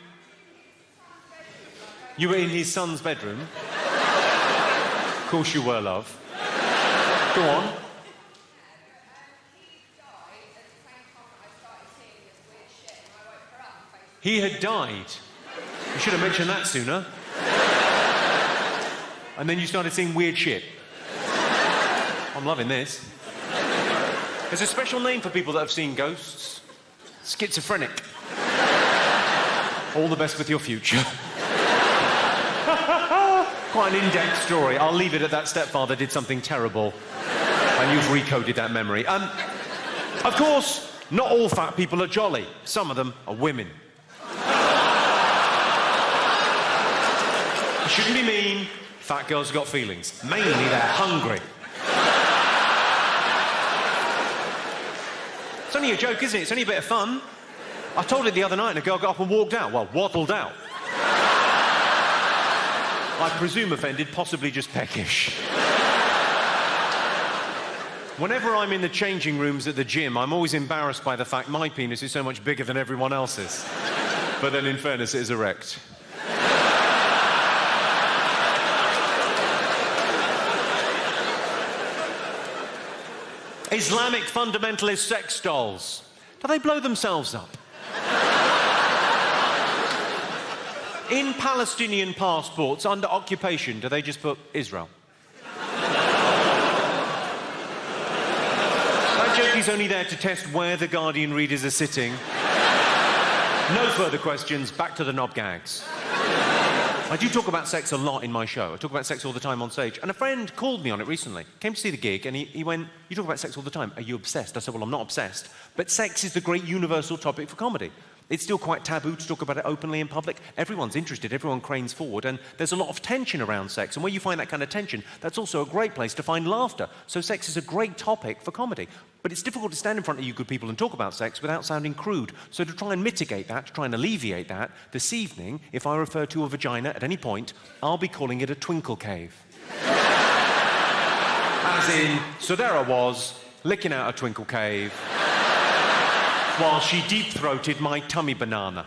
You were in his son's bedroom? Of course you were, love. Go on. He had died. You should have mentioned that sooner. And then you started seeing weird shit. I'm loving this. There's a special name for people that have seen ghosts. Schizophrenic. All the best with your future. Quite an in-depth story. I'll leave it at that. Stepfather did something terrible. And you've recoded that memory. Of course, not all fat people are jolly. Some of them are women. You shouldn't be mean. Fat girls have got feelings. Mainly, they're hungry. It's only a joke, isn't it? It's only a bit of fun. I told it the other night and a girl got up and walked out. Well, waddled out. I presume offended, possibly just peckish. Whenever I'm in the changing rooms at the gym, I'm always embarrassed by the fact my penis is so much bigger than everyone else's. But then, in fairness, it is erect. Islamic fundamentalist sex dolls. Do they blow themselves up? In Palestinian passports under occupation, do they just put Israel? That joke is only there to test where the Guardian readers are sitting. No further questions, back to the knob gags. I do talk about sex a lot in my show. I talk about sex all the time on stage. And a friend called me on it recently. Came to see the gig, and he went, "You talk about sex all the time. Are you obsessed?" I said, "Well, I'm not obsessed. But sex is the great universal topic for comedy. It's still quite taboo to talk about it openly in public. Everyone's interested, everyone cranes forward, and there's a lot of tension around sex. And where you find that kind of tension, that's also a great place to find laughter. So sex is a great topic for comedy. But it's difficult to stand in front of you good people and talk about sex without sounding crude. So to try and mitigate that, to try and alleviate that, this evening, if I refer to a vagina at any point, I'll be calling it a twinkle cave." As in, so there I was, licking out a twinkle cave, while she deep-throated my tummy banana.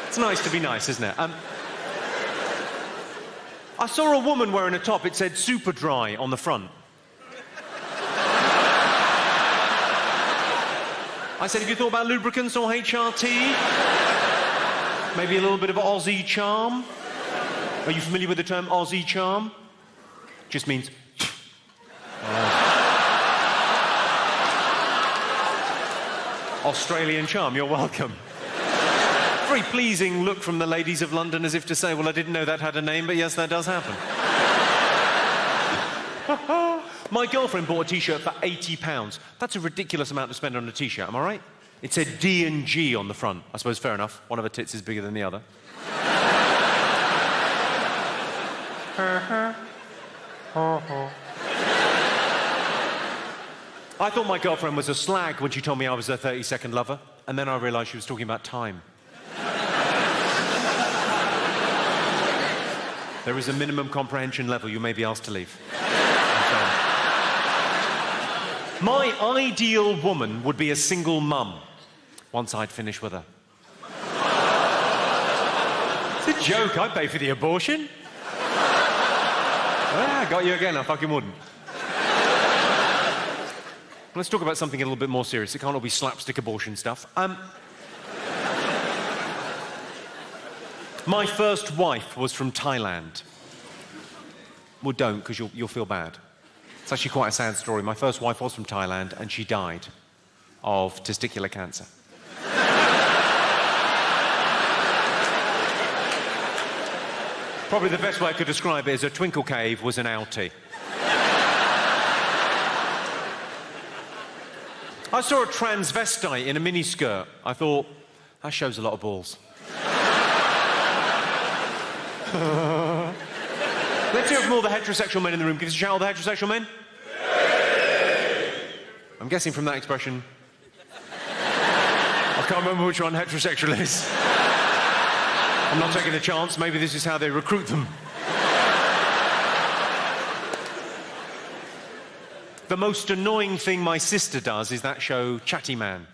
It's nice to be nice, isn't it? I saw a woman wearing a top, it said super dry on the front. I said, have you thought about lubricants or HRT? Maybe a little bit of Aussie charm? Are you familiar with the term Aussie charm? Just means... Australian charm, you're welcome. Very pleasing look from the ladies of London, as if to say, well, I didn't know that had a name, but yes, that does happen. My girlfriend bought a T-shirt for £80. That's a ridiculous amount to spend on a T-shirt, am I right? It said D&G on the front. I suppose fair enough. One of her tits is bigger than the other. I thought my girlfriend was a slag when she told me I was her 30-second lover, and then I realised she was talking about time. There is a minimum comprehension level you may be asked to leave. My ideal woman would be a single mum, once I'd finished with her. It's a joke, I'd pay for the abortion. Ah, got you again, I fucking wouldn't. Let's talk about something a little bit more serious. It can't all be slapstick abortion stuff. My first wife was from Thailand. Well, don't, because you'll feel bad. It's actually quite a sad story. My first wife was from Thailand, and she died of testicular cancer. Probably the best way I could describe it is a twinkle cave was an outie. I saw a transvestite in a miniskirt. I thought, that shows a lot of balls. Let's hear it from all the heterosexual men in the room. Give us a shout, all the heterosexual men. I'm guessing from that expression, I can't remember which one heterosexual is. I'm not taking a chance. Maybe this is how they recruit them. The most annoying thing my sister does is that show, Chatty Man.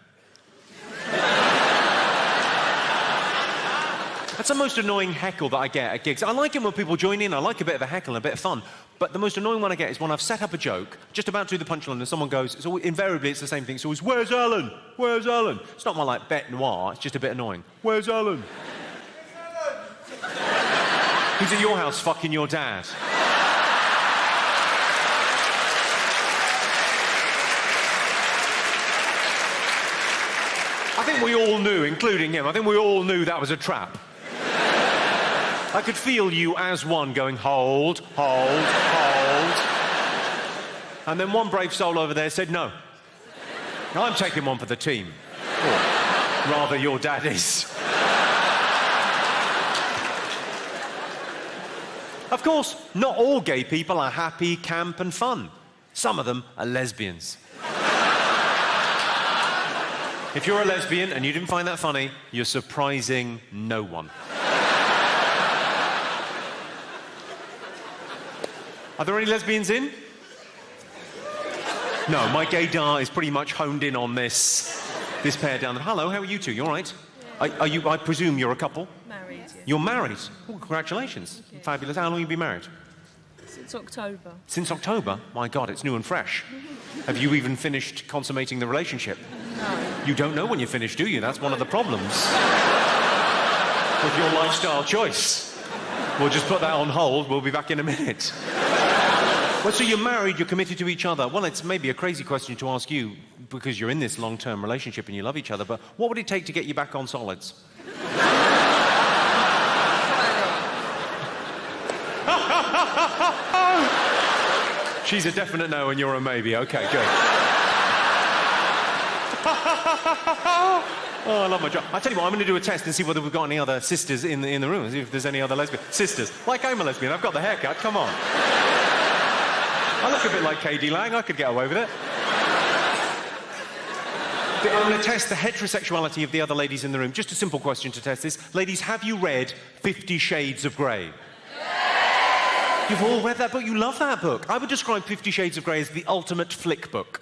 That's the most annoying heckle that I get at gigs. I like it when people join in. I like a bit of a heckle and a bit of fun. But the most annoying one I get is when I've set up a joke, just about to do the punchline, and someone goes, invariably it's the same thing. It's always, where's Alan? Where's Alan? It's not my, like, bête noire. It's just a bit annoying. Where's Alan? Who's at your house fucking your dad? I think we all knew, including him, I think we all knew that was a trap. I could feel you as one going, hold, hold, hold. And then one brave soul over there said, no. I'm taking one for the team. Or rather, your dad is. Of course, not all gay people are happy, camp, and fun. Some of them are lesbians. If you're a lesbian and you didn't find that funny, you're surprising no one. Are there any lesbians in? No, my gaydar is pretty much honed in on this pair down there. Hello, how are you two? You all right? Yeah. Are you, I presume you're a couple? Married, yeah. You're married? Oh, congratulations. Okay. Fabulous. How long have you been married? Since October. Since October? My God, it's new and fresh. Have you even finished consummating the relationship? No. You don't know when you're finished, do you? That's one of the problems with your lifestyle choice. We'll just put that on hold. We'll be back in a minute. Well, so you're married, you're committed to each other. Well, it's maybe a crazy question to ask you because you're in this long-term relationship and you love each other, but what would it take to get you back on solids? She's a definite no and you're a maybe. Okay, good. Oh, I love my job. I tell you what, I'm going to do a test and see whether we've got any other sisters in the room, see if there's any other lesbian sisters. Like I'm a lesbian, I've got the haircut, come on. I look a bit like K.D. Lang, I could get away with it. I'm going to test the heterosexuality of the other ladies in the room. Just a simple question to test this. Ladies, have you read 50 Shades of Grey? You've all read that book? You love that book. I would describe 50 Shades of Grey as the ultimate flick book.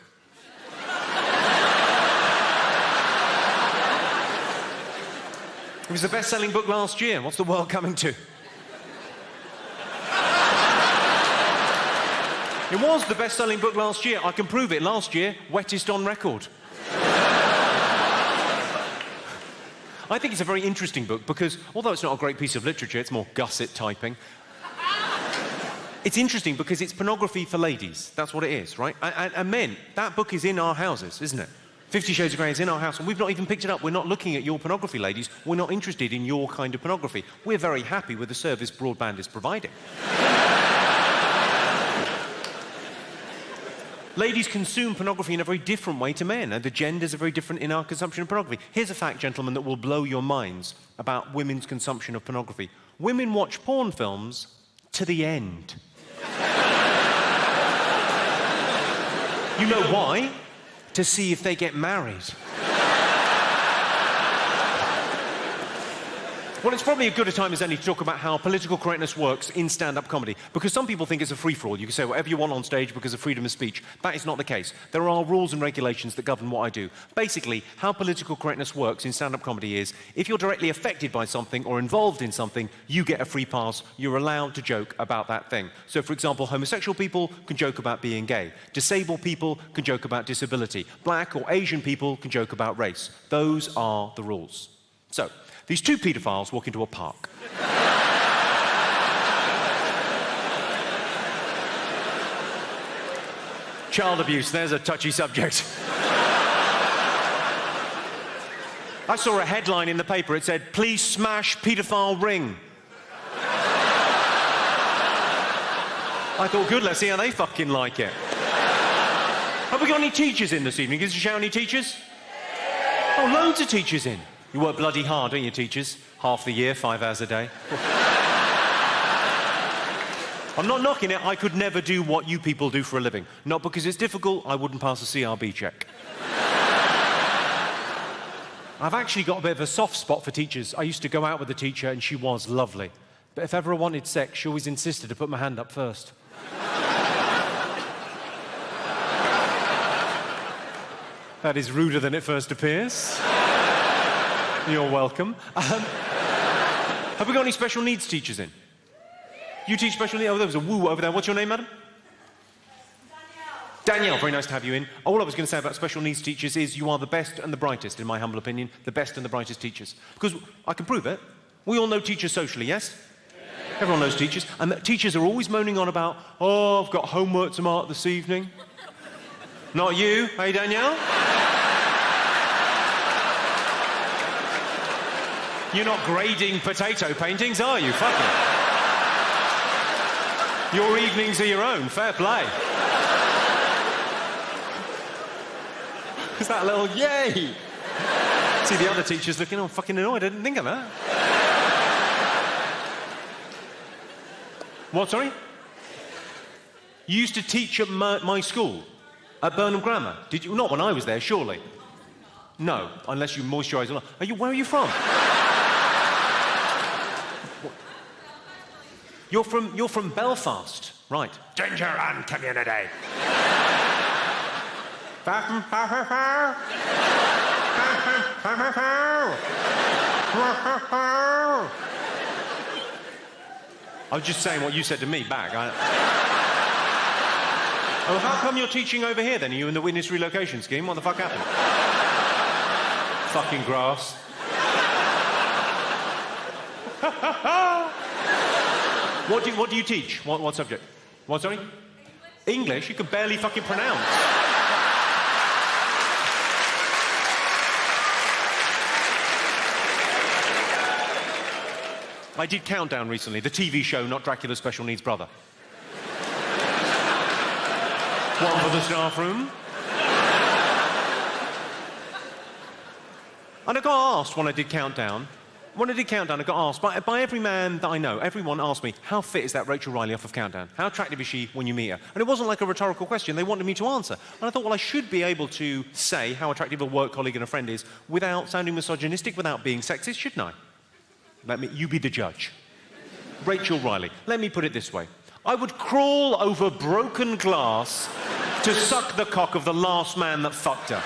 It was the best-selling book last year. What's the world coming to? It was the best-selling book last year. I can prove it. Last year, wettest on record. I think it's a very interesting book because, although it's not a great piece of literature, it's more gusset typing. It's interesting because it's pornography for ladies. That's what it is, right? And men, that book is in our houses, isn't it? 50 Shades of Grey is in our house, and we've not even picked it up. We're not looking at your pornography, ladies. We're not interested in your kind of pornography. We're very happy with the service broadband is providing. Ladies consume pornography in a very different way to men, and the genders are very different in our consumption of pornography. Here's a fact, gentlemen, that will blow your minds about women's consumption of pornography. Women watch porn films to the end. You know why? To see if they get married. Well, it's probably as good a time as any to talk about how political correctness works in stand-up comedy, because some people think it's a free-for-all. You can say whatever you want on stage because of freedom of speech. That is not the case. There are rules and regulations that govern what I do. Basically, how political correctness works in stand-up comedy is, if you're directly affected by something or involved in something, you get a free pass. You're allowed to joke about that thing. So, for example, homosexual people can joke about being gay. Disabled people can joke about disability. Black or Asian people can joke about race. Those are the rules. So, these two paedophiles walk into a park. Child abuse, there's a touchy subject. I saw a headline in the paper. It said, "Please smash paedophile ring." I thought, good, let's see how they fucking like it. Have we got any teachers in this evening? Is there show any teachers? Oh, loads of teachers in. You work bloody hard, don't you, teachers? Half the year, 5 hours a day. I'm not knocking it. I could never do what you people do for a living. Not because it's difficult. I wouldn't pass a CRB check. I've actually got a bit of a soft spot for teachers. I used to go out with a teacher and she was lovely. But if ever I wanted sex, she always insisted to put my hand up first. That is ruder than it first appears. You're welcome. Have we got any special needs teachers in? You teach special needs? Oh, there was a woo over there. What's your name, madam? Danielle, very nice to have you in. All I was going to say about special needs teachers is you are the best and the brightest, in my humble opinion, the best and the brightest teachers. Because I can prove it. We all know teachers socially, yes? Everyone knows teachers. And the teachers are always moaning on about, oh, I've got homework to mark this evening. Not you, hey, Danielle? You're not grading potato paintings, are you? Fuck it. Your evenings are your own. Fair play. Is that a little yay? See the other teachers looking, oh, fucking annoyed. I didn't think of that. What, sorry? You used to teach at my school, at Burnham Grammar. Did you? Not when I was there, surely. No, unless you moisturise a lot. Where are you from? You're from Belfast, right? Ginger and community. I was just saying what you said to me back. Oh, how come you're teaching over here then? Are you in the witness relocation scheme? What the fuck happened? Fucking grass. What do you teach? What subject? What, sorry? English? You can barely fucking pronounce. I did Countdown recently, the TV show, not Dracula's special needs brother. One for the staff room. And I got asked when I did Countdown, I got asked by every man that I know, everyone asked me, how fit is that Rachel Riley off of Countdown? How attractive is she when you meet her? And it wasn't like a rhetorical question, they wanted me to answer. And I thought, well, I should be able to say how attractive a work colleague and a friend is without sounding misogynistic, without being sexist, shouldn't I? You be the judge. Rachel Riley, let me put it this way. I would crawl over broken glass to suck the cock of the last man that fucked her.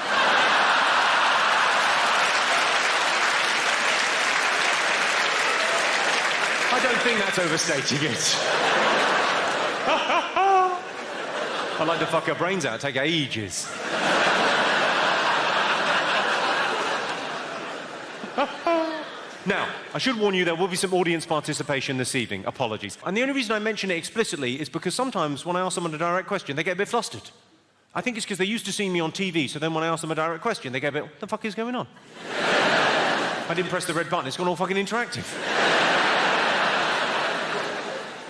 I don't think that's overstating it. I'd like to fuck her brains out, take ages. Now, I should warn you there will be some audience participation this evening. Apologies. And the only reason I mention it explicitly is because sometimes when I ask someone a direct question, they get a bit flustered. I think it's because they're used to seeing me on TV, so then when I ask them a direct question, they get a bit, what the fuck is going on? I didn't press the red button, it's gone all fucking interactive.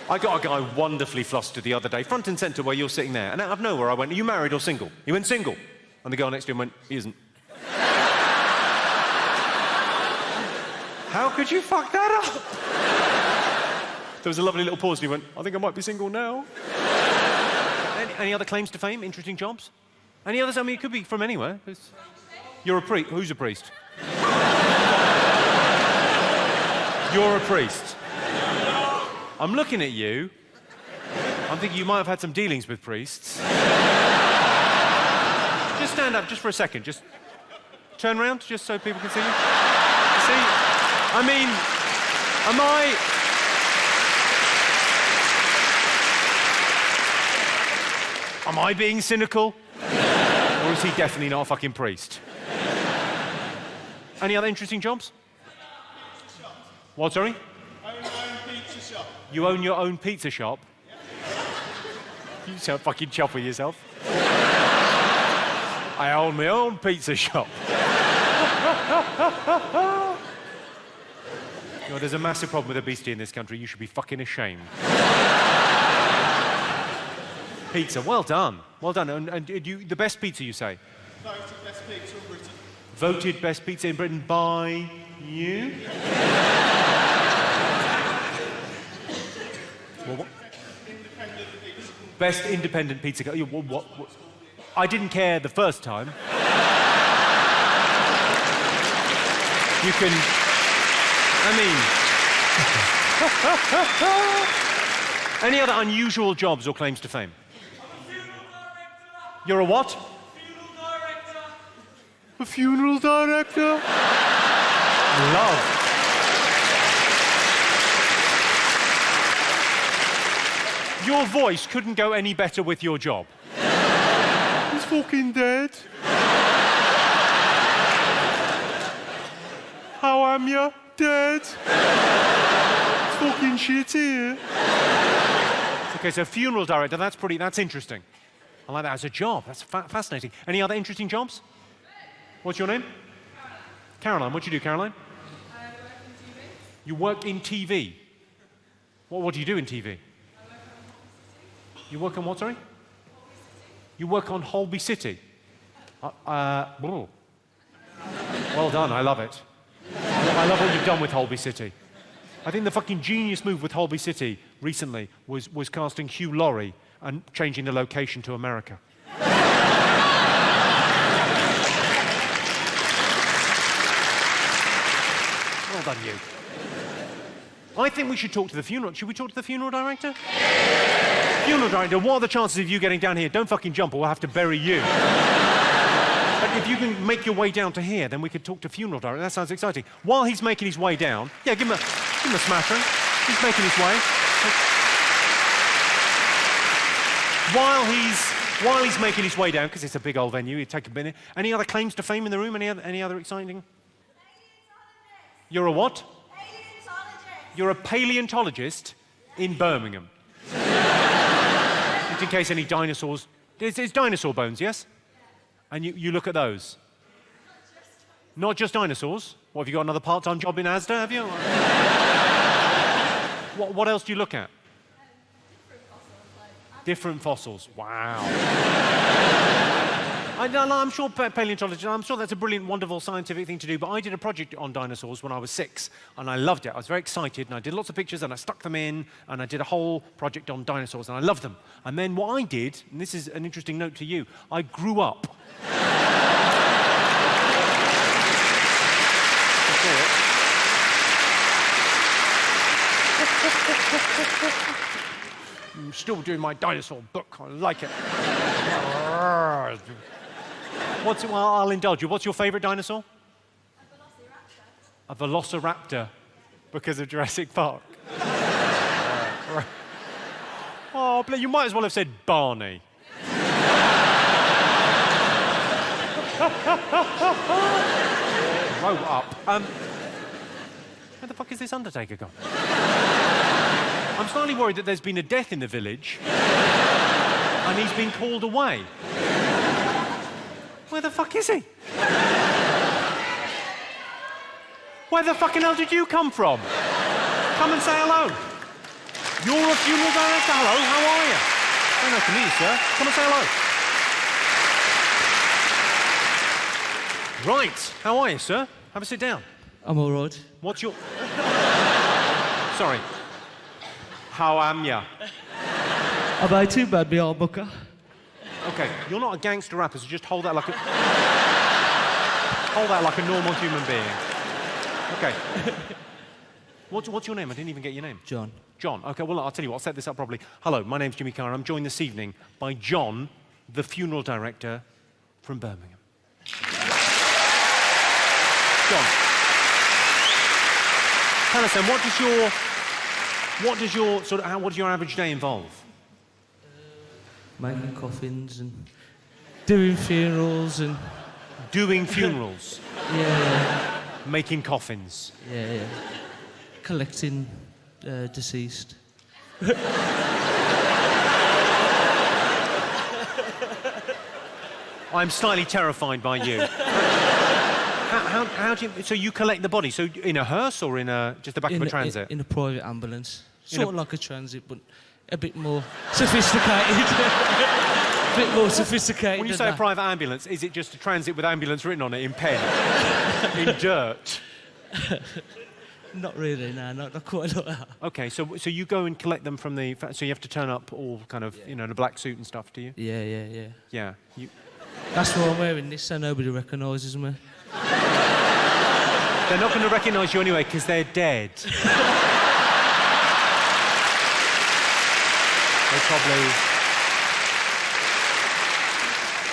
I got a guy wonderfully flustered the other day, front and centre where you're sitting there, and out of nowhere I went, are you married or single? He went, single. And the girl next to him went, he isn't. How could you fuck that up? There was a lovely little pause and he went, I think I might be single now. Any other claims to fame? Interesting jobs? Any others? I mean, it could be from anywhere. You're a priest. Who's a priest? You're a priest. I'm looking at you. I'm thinking you might have had some dealings with priests. Just stand up, just for a second. Just turn around, just so people can see you. See? I mean, am I being cynical? Or is he definitely not a fucking priest? Any other interesting jobs? What, sorry? Own my own pizza shop. You own your own pizza shop? You sound fucking chuffed with yourself. I own my own pizza shop. You know, there's a massive problem with obesity in this country. You should be fucking ashamed. Pizza, well done. Well done. And the best pizza, you say? Voted best pizza in Britain. Voted best pizza in Britain by you? Well, what? Independent pizza. Best independent pizza. What? I didn't care the first time. You can... I mean... Any other unusual jobs or claims to fame? I'm a funeral director. You're a what? Funeral director. A funeral director? Love. Your voice couldn't go any better with your job. He's fucking dead. How am ya? Dead. It's fucking shit here. Okay, so funeral director, that's interesting. I like that as a job. That's fascinating. Any other interesting jobs? What's your name? Caroline. What do you do, Caroline? I work in TV. You work in TV? What do you do in TV? You work on what, sorry? You work on Holby City? Well done, I love it. I love what you've done with Holby City. I think the fucking genius move with Holby City recently was casting Hugh Laurie and changing the location to America. Well done, you. I think we should talk to the funeral. Should we talk to the funeral director? Funeral director, what are the chances of you getting down here? Don't fucking jump or we'll have to bury you. But if you can make your way down to here, then we could talk to funeral director. That sounds exciting. While he's making his way down, yeah, give him a smattering. He's making his way. While he's making his way down, because it's a big old venue, he'd take a minute. Any other claims to fame in the room? Any other exciting? You're a what? You're a paleontologist in Birmingham. Just in case any dinosaurs... It's dinosaur bones, yes? And you look at those? Not just dinosaurs? What, have you got another part-time job in Asda, have you? What else do you look at? Different fossils. Wow. I'm sure paleontology, I'm sure that's a brilliant, wonderful scientific thing to do, but I did a project on dinosaurs when I was 6, and I loved it. I was very excited, and I did lots of pictures, and I stuck them in, and I did a whole project on dinosaurs, and I loved them. And then what I did, and this is an interesting note to you, I grew up. I'm still doing my dinosaur book. I like it. I'll indulge you. What's your favourite dinosaur? A velociraptor. Because of Jurassic Park. Oh, you might as well have said Barney. Grow up. Where the fuck is this Undertaker gone? I'm slightly worried that there's been a death in the village and he's been called away. Where the fuck is he? Where the fucking hell did you come from? Come and say hello. You're a funeral director. Hello, how are you? Very nice to meet you, sir. Come and say hello. Right, how are you, sir? Have a sit down. I'm all right. What's your... Sorry. How am ya? About too bad, me old booker. Okay, you're not a gangster rapper, so just hold that like a... hold that like a normal human being. Okay. What's your name? I didn't even get your name. John. John. Okay, well, I'll tell you what, I'll set this up properly. Hello, my name's Jimmy Carr. I'm joined this evening by John, the funeral director from Birmingham. John. Tell us then, what does your average day involve? Making coffins and doing funerals and... Doing funerals? Yeah. Making coffins? Yeah. Collecting deceased. I'm slightly terrified by you. How do you... So you collect the body, so in a hearse or in just the back of a transit? In a private ambulance. Sort of like a transit, but a bit more sophisticated. A bit more sophisticated. When you say a private ambulance, is it just a transit with ambulance written on it in pen? In dirt? Not really, no, not quite like that. Okay, so you go and collect them from the... So you have to turn up all kind of, in a black suit and stuff, do you? Yeah. Yeah. That's why I'm wearing this, so nobody recognises me. They're not going to recognise you anyway, because they're dead. They probably...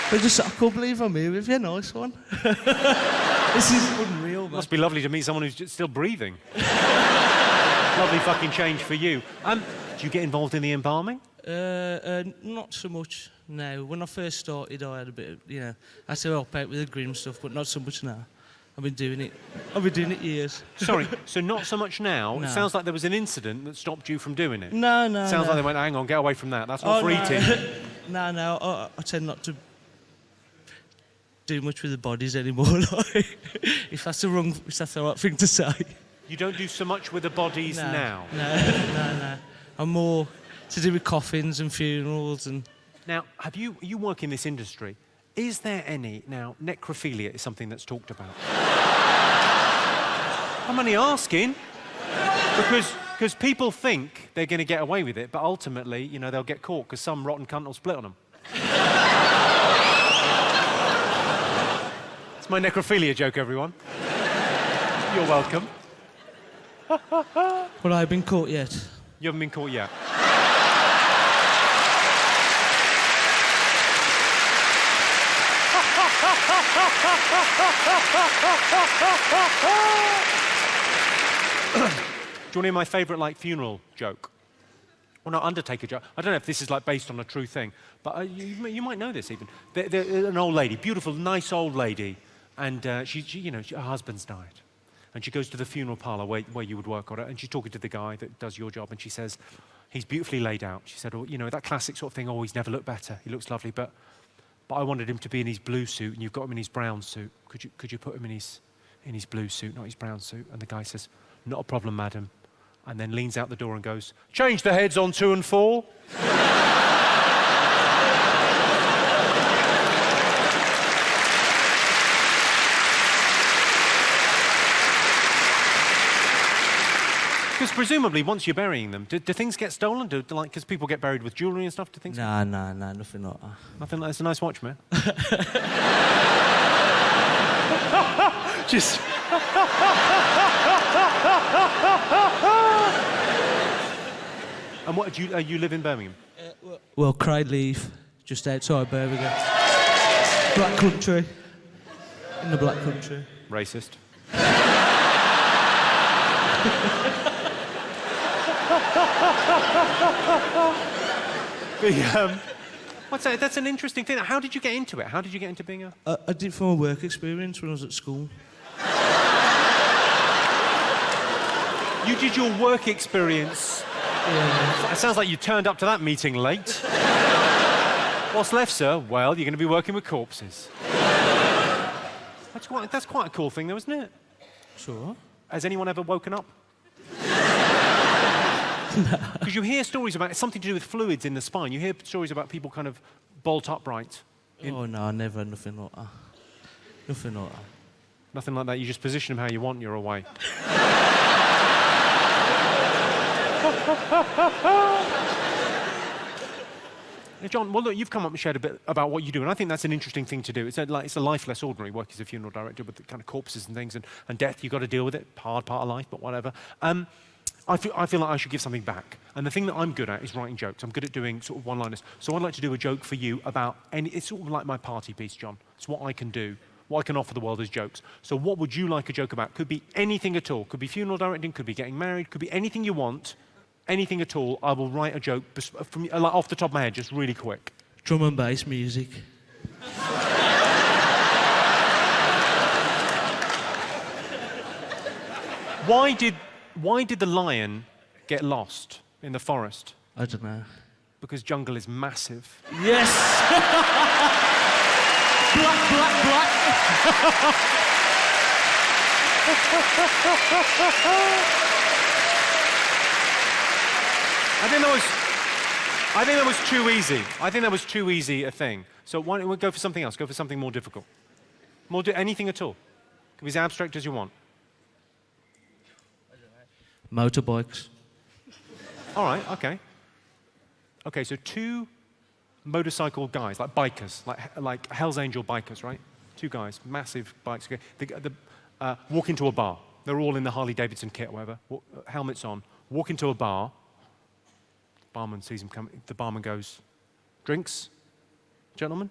I can't believe I'm here with you. Nice one. This is unreal, man. Must be lovely to meet someone who's just still breathing. Lovely fucking change for you. Do you get involved in the embalming? Not so much now. When I first started, I had a bit of, I had to help out with the grim stuff, but not so much now. I've been doing it years. Sorry, so not so much now? No. It sounds like there was an incident that stopped you from doing it. No. Sounds like they went, hang on, get away from that. That's not for eating. No, I tend not to do much with the bodies anymore. If that's the right thing to say. You don't do so much with the bodies now? No. I'm more to do with coffins and funerals and... Now, you work in this industry. Is there any... Now, necrophilia is something that's talked about. I'm only asking. Because people think they're going to get away with it, but ultimately, they'll get caught because some rotten cunt will split on them. It's my necrophilia joke, everyone. You're welcome. Well, I've been caught yet. You haven't been caught yet. Do you want to hear my favourite, funeral joke? Well, no, undertaker joke. I don't know if this is, based on a true thing, but you might know this, even. An old lady, beautiful, nice old lady, and her husband's died. And she goes to the funeral parlour where you would work on it, and she's talking to the guy that does your job, and she says, he's beautifully laid out. She said, that classic sort of thing, he's never looked better. He looks lovely, but I wanted him to be in his blue suit, and you've got him in his brown suit. Could you put him in his blue suit, not his brown suit? And the guy says, not a problem, madam. And then leans out the door and goes, change the heads on 2 and 4. Because presumably, once you're burying them, do things get stolen? Because people get buried with jewellery and stuff, do things? No, nothing like that. Nothing like that? It's a nice watch, man. Just... And what, you live in Birmingham? Well, Craigleaf, just outside Birmingham. Black country. In the black country. Racist. What's that? That's an interesting thing. How did you get into it? How did you get into being a... I did from a work experience when I was at school. You did your work experience? Yeah. It sounds like you turned up to that meeting late. What's left, sir? Well, you're going to be working with corpses. That's quite a cool thing, though, isn't it? Sure. Has anyone ever woken up? Because you hear stories about something to do with fluids in the spine. You hear stories about people kind of bolt upright. Oh, no, never, nothing like that. Nothing like that. Nothing like that. You just position them how you want and you're away. Now, John, well, look, you've come up and shared a bit about what you do, and I think that's an interesting thing to do. It's a life less ordinary work as a funeral director with the kind of corpses and things and death. You've got to deal with it. Hard part of life, but whatever. I feel like I should give something back. And the thing that I'm good at is writing jokes. I'm good at doing sort of one-liners. So I'd like to do a joke for you about it's sort of like my party piece, John. It's what I can do, what I can offer the world as jokes. So what would you like a joke about? Could be anything at all. Could be funeral directing, could be getting married, could be anything you want. Anything at all, I will write a joke from off the top of my head, just really quick. Drum and bass music. Why did the lion get lost in the forest? I don't know. Because jungle is massive. Yes! Black, black, black! I think that was too easy. I think that was too easy a thing. So why don't we go for something else? Go for something more difficult. Anything at all. Can be as abstract as you want. Motorbikes. All right, okay. Okay, so 2 motorcycle guys, like bikers, like Hell's Angel bikers, right? 2 guys, massive bikes. Okay. Walk into a bar. They're all in the Harley Davidson kit or whatever, helmets on. Walk into a bar. Barman sees him coming. The barman goes, drinks, gentlemen?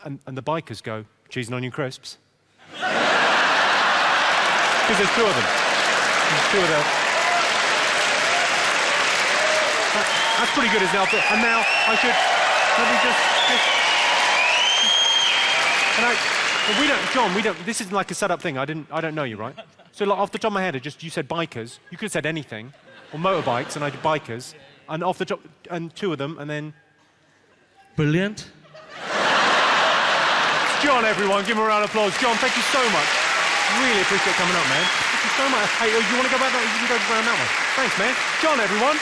And the bikers go, cheese and onion crisps. Because there's two of them. There's two of them. That's pretty good, isn't it? And now I should... Let me just... Can I... Well, John, we don't... This isn't like a set-up thing. I don't know you, right? So like, off the top of my head, you said bikers. You could have said anything. Or motorbikes, and I did bikers. And off the top... And two of them, and then... Brilliant. John, everyone, give him a round of applause. John, thank you so much. Really appreciate coming up, man. Thank you so much. Hey, you want to go back that? You can go around that one. Thanks, man. John, everyone.